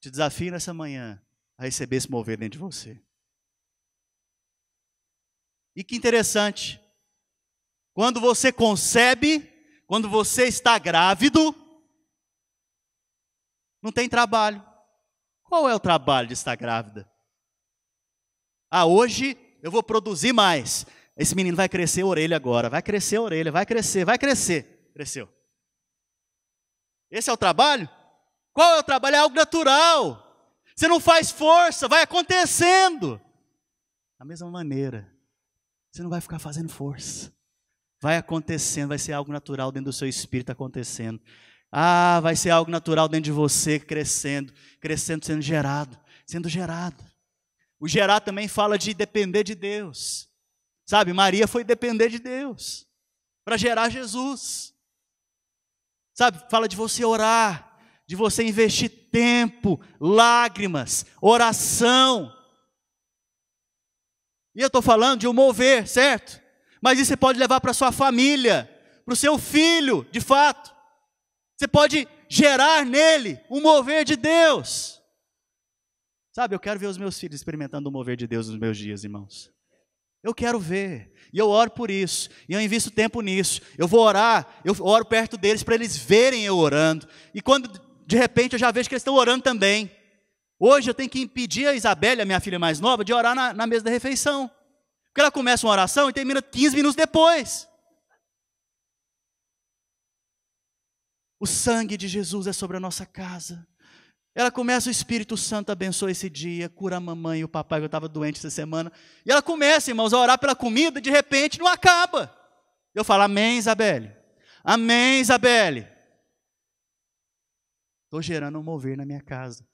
Te desafio nessa manhã a receber esse mover dentro de você. E que interessante. Quando você concebe, quando você está grávido, não tem trabalho. Qual é o trabalho de estar grávida? Hoje eu vou produzir mais. Esse menino vai crescer a orelha agora. Vai crescer a orelha, vai crescer, vai crescer. Cresceu. Esse é o trabalho? Qual é o trabalho? É algo natural. Você não faz força, vai acontecendo. Da mesma maneira, você não vai ficar fazendo força. Vai acontecendo, vai ser algo natural dentro do seu espírito acontecendo. Vai ser algo natural dentro de você, crescendo, crescendo, sendo gerado. O gerar também fala de depender de Deus. Sabe, Maria foi depender de Deus para gerar Jesus. Sabe, fala de você orar, de você investir tempo, lágrimas, oração. E eu estou falando de um mover, certo? Mas isso você pode levar para sua família, para o seu filho, de fato. Você pode gerar nele um mover de Deus. Sabe, eu quero ver os meus filhos experimentando o mover de Deus nos meus dias, irmãos. Eu quero ver, e eu oro por isso, e eu invisto tempo nisso. Eu vou orar, eu oro perto deles para eles verem eu orando. E quando de repente eu já vejo que eles estão orando também. Hoje eu tenho que impedir a Isabelle, a minha filha mais nova, de orar na mesa da refeição. Porque ela começa uma oração e termina 15 minutos depois. O sangue de Jesus é sobre a nossa casa. Ela começa, o Espírito Santo abençoa esse dia, cura a mamãe e o papai, que eu estava doente essa semana. E ela começa, irmãos, a orar pela comida, de repente não acaba. Eu falo, amém, Isabelle. Amém, Isabelle. Estou gerando um mover na minha casa.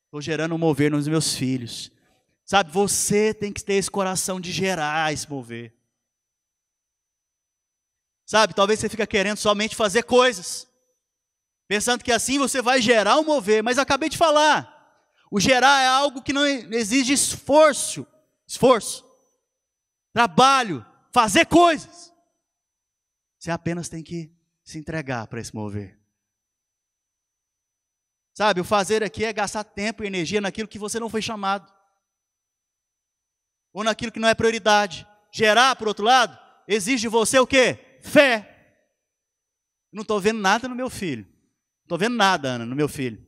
Estou gerando um mover nos meus filhos. Sabe, você tem que ter esse coração de gerar esse mover. Sabe, talvez você fica querendo somente fazer coisas, pensando que assim você vai gerar um mover, mas eu acabei de falar, o gerar é algo que não exige esforço, trabalho, fazer coisas. Você apenas tem que se entregar para esse mover. Sabe, o fazer aqui é gastar tempo e energia naquilo que você não foi chamado, ou naquilo que não é prioridade. Gerar, por outro lado, exige de você o quê? Fé. Não estou vendo nada no meu filho. Não estou vendo nada, Ana, no meu filho.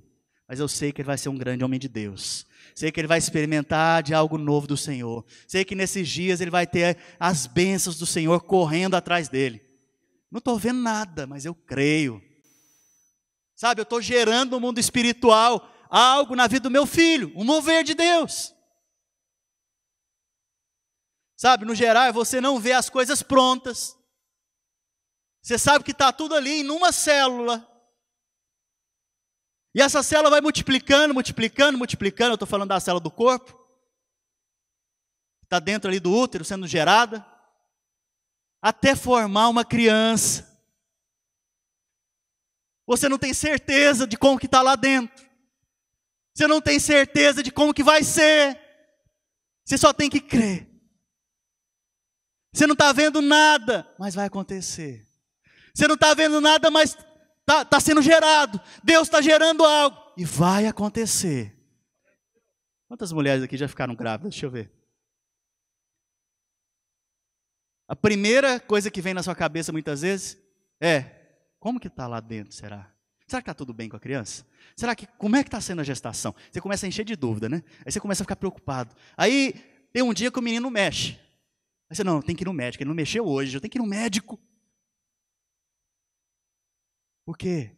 Mas eu sei que ele vai ser um grande homem de Deus. Sei que ele vai experimentar de algo novo do Senhor. Sei que nesses dias ele vai ter as bênçãos do Senhor correndo atrás dele. Não estou vendo nada, mas eu creio. Sabe, eu estou gerando no mundo espiritual algo na vida do meu filho. Um mover de Deus. Sabe, no gerar, você não vê as coisas prontas. Você sabe que está tudo ali em uma célula. E essa célula vai multiplicando. Eu estou falando da célula do corpo. Está dentro ali do útero, sendo gerada. Até formar uma criança. Você não tem certeza de como que está lá dentro. Você não tem certeza de como que vai ser. Você só tem que crer. Você não está vendo nada, mas vai acontecer. Você não está vendo nada, mas está sendo gerado. Deus está gerando algo. E vai acontecer. Quantas mulheres aqui já ficaram grávidas? Deixa eu ver. A primeira coisa que vem na sua cabeça muitas vezes é: como que está lá dentro, será? Será que está tudo bem com a criança? Como é que está sendo a gestação? Você começa a encher de dúvida, né? Aí você começa a ficar preocupado. Aí tem um dia que o menino mexe. Aí você, não, tem que ir no médico. Ele não mexeu hoje, eu tenho que ir no médico. Por quê?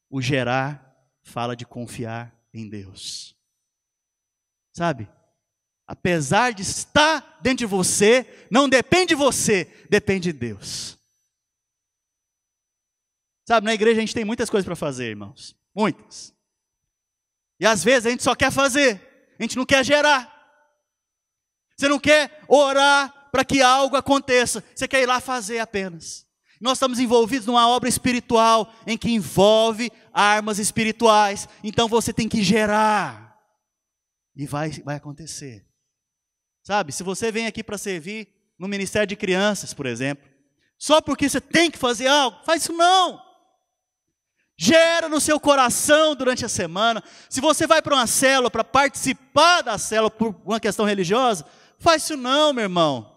O gerar fala de confiar em Deus. Sabe? Apesar de estar dentro de você, não depende de você, depende de Deus. Sabe, na igreja a gente tem muitas coisas para fazer, irmãos. Muitas. E às vezes a gente só quer fazer, a gente não quer gerar. Você não quer orar para que algo aconteça, você quer ir lá fazer apenas. Nós estamos envolvidos numa obra espiritual em que envolve armas espirituais. Então você tem que gerar. E vai acontecer. Sabe, se você vem aqui para servir no Ministério de Crianças, por exemplo, só porque você tem que fazer algo, faz isso não. Gera no seu coração durante a semana. Se você vai para uma célula para participar da célula por uma questão religiosa, faz isso não, meu irmão.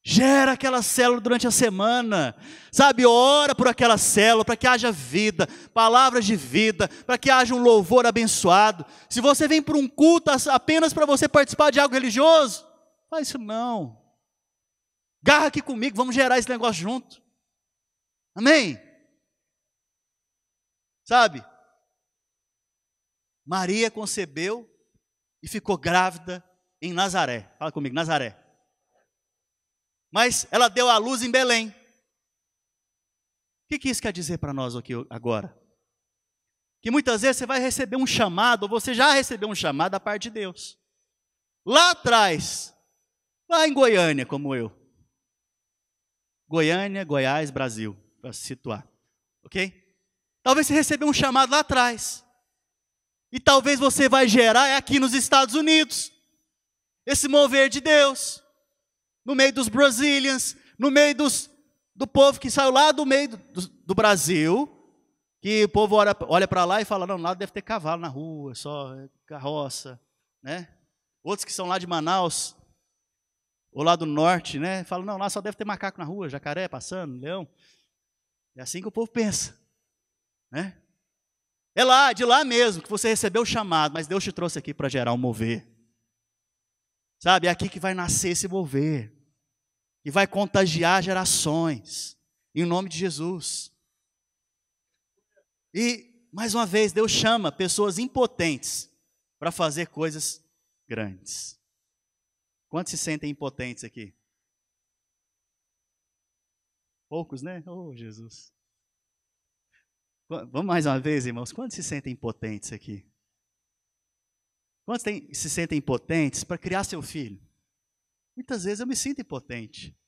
Gera aquela célula durante a semana, sabe, ora por aquela célula, para que haja vida, palavras de vida, para que haja um louvor abençoado. Se você vem para um culto apenas para você participar de algo religioso, faz isso não. Garra aqui comigo, vamos gerar esse negócio junto. Amém? Sabe, Maria concebeu e ficou grávida em Nazaré. Fala comigo, Nazaré. Mas ela deu à luz em Belém. O que isso quer dizer para nós aqui agora? Que muitas vezes você vai receber um chamado, ou você já recebeu um chamado da parte de Deus. Lá atrás, lá em Goiânia, como eu. Goiânia, Goiás, Brasil, para se situar. Ok? Talvez você recebeu um chamado lá atrás. E talvez você vai gerar aqui nos Estados Unidos. Esse mover de Deus. No meio dos Brazilians, no meio do povo que saiu lá do meio do Brasil, que o povo olha para lá e fala, não, lá deve ter cavalo na rua, só carroça, né? Outros que são lá de Manaus, ou lá do norte, né? Falam, não, lá só deve ter macaco na rua, jacaré passando, leão. É assim que o povo pensa, né? É lá, de lá mesmo, que você recebeu o chamado, mas Deus te trouxe aqui para gerar um mover. Sabe, é aqui que vai nascer esse mover. E vai contagiar gerações. Em nome de Jesus. E, mais uma vez, Deus chama pessoas impotentes para fazer coisas grandes. Quantos se sentem impotentes aqui? Poucos, né? Oh, Jesus. Vamos mais uma vez, irmãos. Quantos se sentem impotentes aqui? Quantos se sentem impotentes para criar seu filho? Muitas vezes eu me sinto impotente.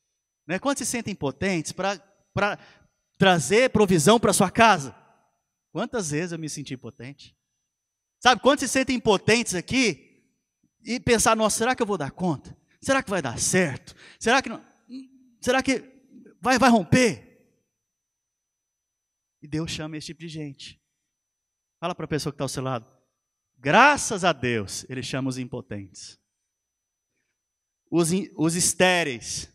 Né? Quantos se sentem impotentes para trazer provisão para sua casa? Quantas vezes eu me senti impotente? Sabe, quantos se sentem impotentes aqui e pensar, nossa, será que eu vou dar conta? Será que vai dar certo? Será que não? Será que vai romper? E Deus chama esse tipo de gente. Fala para a pessoa que está ao seu lado. Graças a Deus, Ele chama os impotentes. Os estéreis.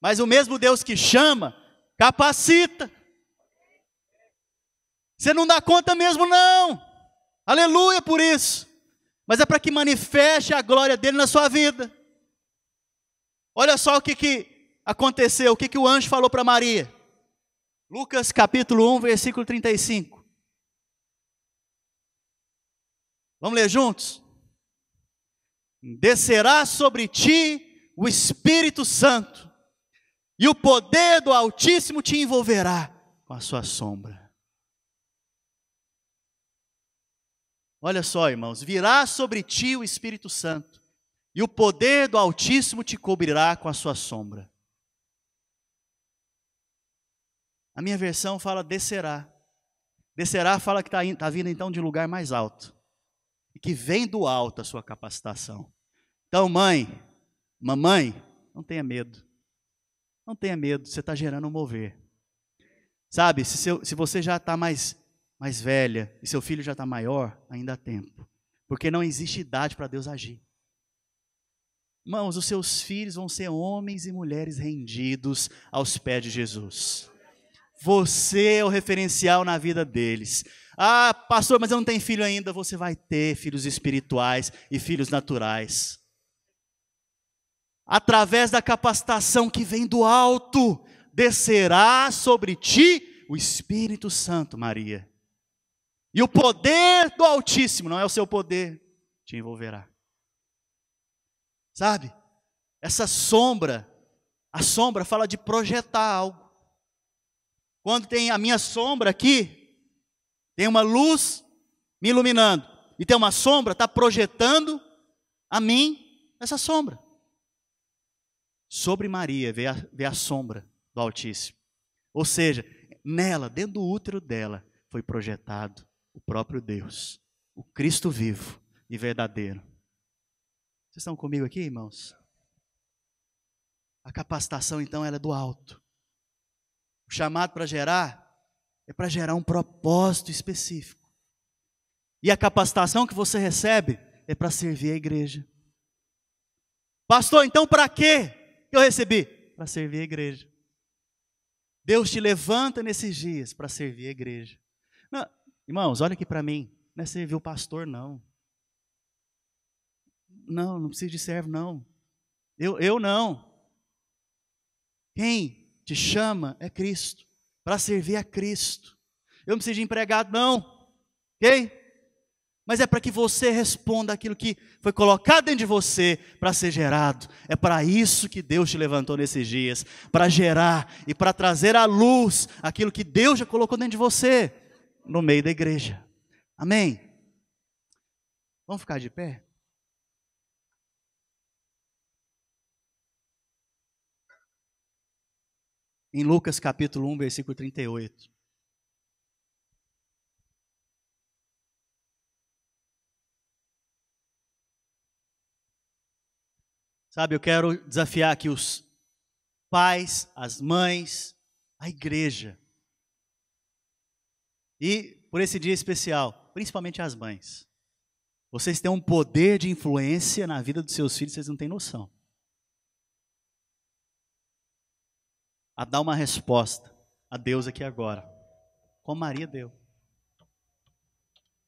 Mas o mesmo Deus que chama, capacita. Você não dá conta mesmo não. Aleluia por isso. Mas é para que manifeste a glória dele na sua vida. Olha só o que aconteceu, o que o anjo falou para Maria. Lucas capítulo 1, versículo 35. Vamos ler juntos? Descerá sobre ti o Espírito Santo, e o poder do Altíssimo te envolverá com a sua sombra. Olha só, irmãos, virá sobre ti o Espírito Santo, e o poder do Altíssimo te cobrirá com a sua sombra. A minha versão fala descerá. Descerá fala que está vindo então de um lugar mais alto. E que vem do alto a sua capacitação. Então, mamãe, não tenha medo. Não tenha medo, você está gerando um mover. Sabe, se você já está mais velha e seu filho já está maior, ainda há tempo. Porque não existe idade para Deus agir. Irmãos, os seus filhos vão ser homens e mulheres rendidos aos pés de Jesus. Você é o referencial na vida deles. Ah, pastor, mas eu não tenho filho ainda. Você vai ter filhos espirituais e filhos naturais. Através da capacitação que vem do alto, descerá sobre ti o Espírito Santo, Maria. E o poder do Altíssimo, não é o seu poder, te envolverá. Sabe? Essa sombra, a sombra fala de projetar algo. Quando tem a minha sombra aqui, tem uma luz me iluminando. E tem uma sombra, está projetando a mim essa sombra. sobre Maria veio a sombra do Altíssimo. Ou seja, nela, dentro do útero dela, foi projetado o próprio Deus, o Cristo vivo e verdadeiro. Vocês estão comigo aqui, irmãos? A capacitação, então, ela é do alto. O chamado para gerar é para gerar um propósito específico. E a capacitação que você recebe é para servir a igreja. Pastor, então para quê eu recebi? Para servir a igreja. Deus te levanta nesses dias para servir a igreja. Não, irmãos, olha aqui para mim. Não é servir o pastor, não. Não precisa de servo, não. Eu não. Quem te chama é Cristo. Para servir a Cristo. Eu não preciso de empregado, não. Ok? Mas é para que você responda aquilo que foi colocado dentro de você para ser gerado. É para isso que Deus te levantou nesses dias. Para gerar e para trazer à luz aquilo que Deus já colocou dentro de você. No meio da igreja. Amém? Vamos ficar de pé? Em Lucas capítulo 1, versículo 38. Sabe, eu quero desafiar aqui os pais, as mães, a igreja. E por esse dia especial, principalmente as mães. Vocês têm um poder de influência na vida dos seus filhos, vocês não têm noção. A dar uma resposta a Deus aqui agora, como Maria deu.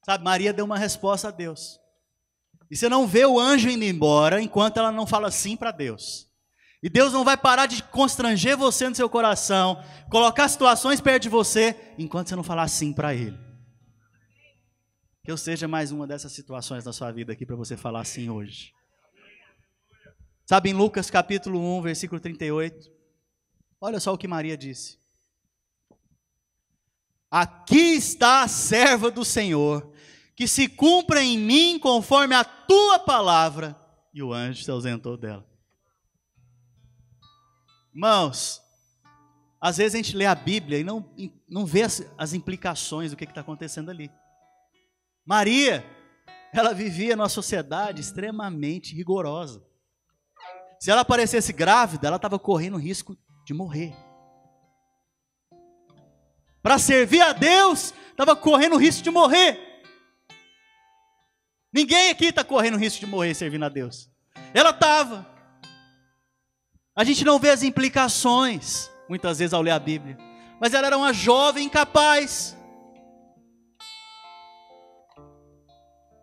Sabe, Maria deu uma resposta a Deus. E você não vê o anjo indo embora enquanto ela não fala sim para Deus. E Deus não vai parar de constranger você no seu coração, colocar situações perto de você, enquanto você não falar sim para Ele. Que eu seja mais uma dessas situações na sua vida aqui para você falar sim hoje. Sabe, em Lucas capítulo 1, versículo 38, olha só o que Maria disse. Aqui está a serva do Senhor, que se cumpra em mim conforme a tua palavra. E o anjo se ausentou dela. Irmãos, às vezes a gente lê a Bíblia e não vê as implicações do que está acontecendo ali. Maria, ela vivia numa sociedade extremamente rigorosa. Se ela aparecesse grávida, ela estava correndo risco de morrer. Para servir a Deus, estava correndo risco de morrer. Ninguém aqui está correndo risco de morrer servindo a Deus. Ela estava. A gente não vê as implicações, muitas vezes ao ler a Bíblia. Mas ela era uma jovem incapaz.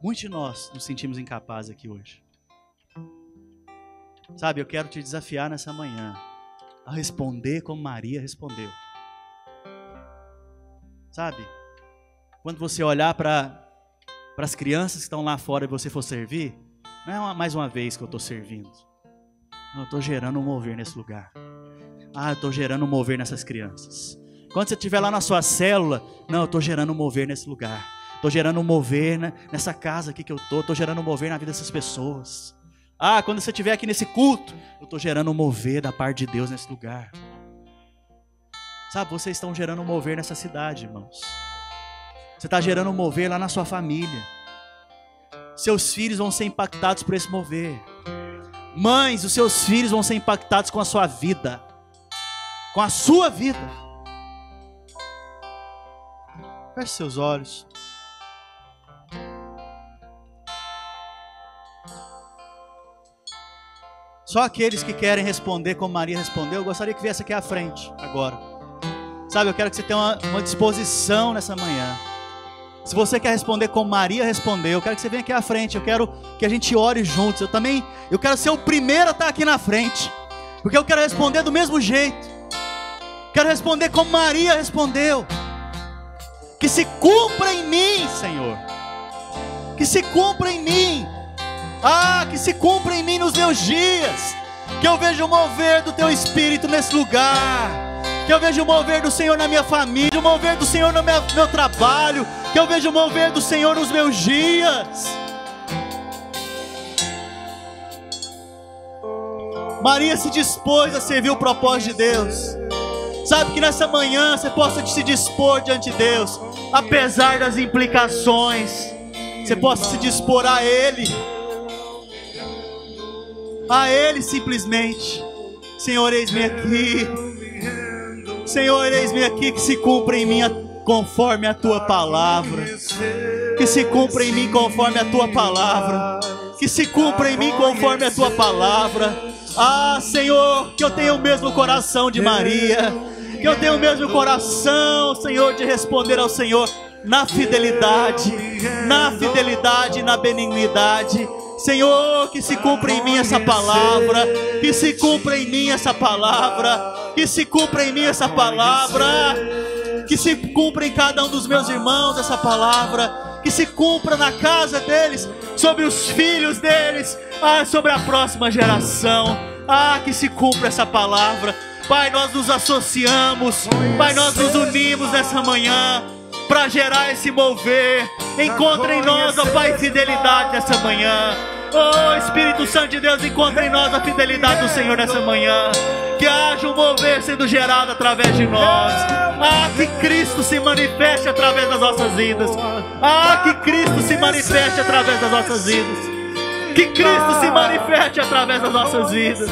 Muitos de nós nos sentimos incapazes aqui hoje. Sabe, eu quero te desafiar nessa manhã a responder como Maria respondeu. Sabe, quando você olhar para as crianças que estão lá fora e você for servir, não é mais uma vez que eu estou servindo. Não, eu estou gerando um mover nesse lugar. Eu estou gerando um mover nessas crianças. Quando você estiver lá na sua célula, não, eu estou gerando um mover nesse lugar. Estou gerando um mover nessa casa aqui que eu estou gerando um mover na vida dessas pessoas. Quando você estiver aqui nesse culto, eu estou gerando um mover da parte de Deus nesse lugar. Sabe, vocês estão gerando um mover nessa cidade, irmãos. Você está gerando um mover lá na sua família. Seus filhos vão ser impactados por esse mover. Mães, os seus filhos vão ser impactados com a sua vida. Com a sua vida. Feche seus olhos. Só aqueles que querem responder como Maria respondeu, eu gostaria que viesse aqui à frente, agora. Sabe, eu quero que você tenha uma disposição nessa manhã. Se você quer responder como Maria respondeu, eu quero que você venha aqui à frente. Eu quero que a gente ore juntos. Eu quero ser o primeiro a estar aqui na frente. Porque eu quero responder do mesmo jeito. Quero responder como Maria respondeu. Que se cumpra em mim, Senhor. Que se cumpra em mim. Que se cumpra em mim nos meus dias. Que eu veja o mover do Teu Espírito nesse lugar. Que eu veja o mover do Senhor na minha família. O mover do Senhor no meu trabalho. Que eu veja o mover do Senhor nos meus dias. Maria se dispôs a servir o propósito de Deus. Sabe, que nessa manhã você possa se dispor diante de Deus, apesar das implicações, você possa se dispor a Ele simplesmente. Senhor, eis-me aqui. Senhor, eis-me aqui, que se cumpra em mim conforme a Tua palavra. Que se cumpra em mim conforme a Tua palavra. Que se cumpra em mim conforme a Tua palavra. Ah, Senhor, que eu tenha o mesmo coração de Maria. Que eu tenha o mesmo coração, Senhor, de responder ao Senhor na fidelidade e na benignidade. Senhor, que se cumpra em mim essa palavra, que se cumpra em mim essa palavra, que se cumpra em mim essa palavra, que se cumpra em cada um dos meus irmãos essa palavra, que se cumpra na casa deles, sobre os filhos deles, sobre a próxima geração. Que se cumpra essa palavra. Pai, nós nos associamos, Pai, nós nos unimos nessa manhã para gerar esse mover. Encontra em nós, ó Pai, fidelidade nessa manhã. Oh, Espírito Santo de Deus, encontra em nós a fidelidade do Senhor nessa manhã. Que haja um mover sendo gerado através de nós. Que Cristo se manifeste através das nossas vidas. Que Cristo se manifeste através das nossas vidas. Que Cristo se manifeste através das nossas vidas.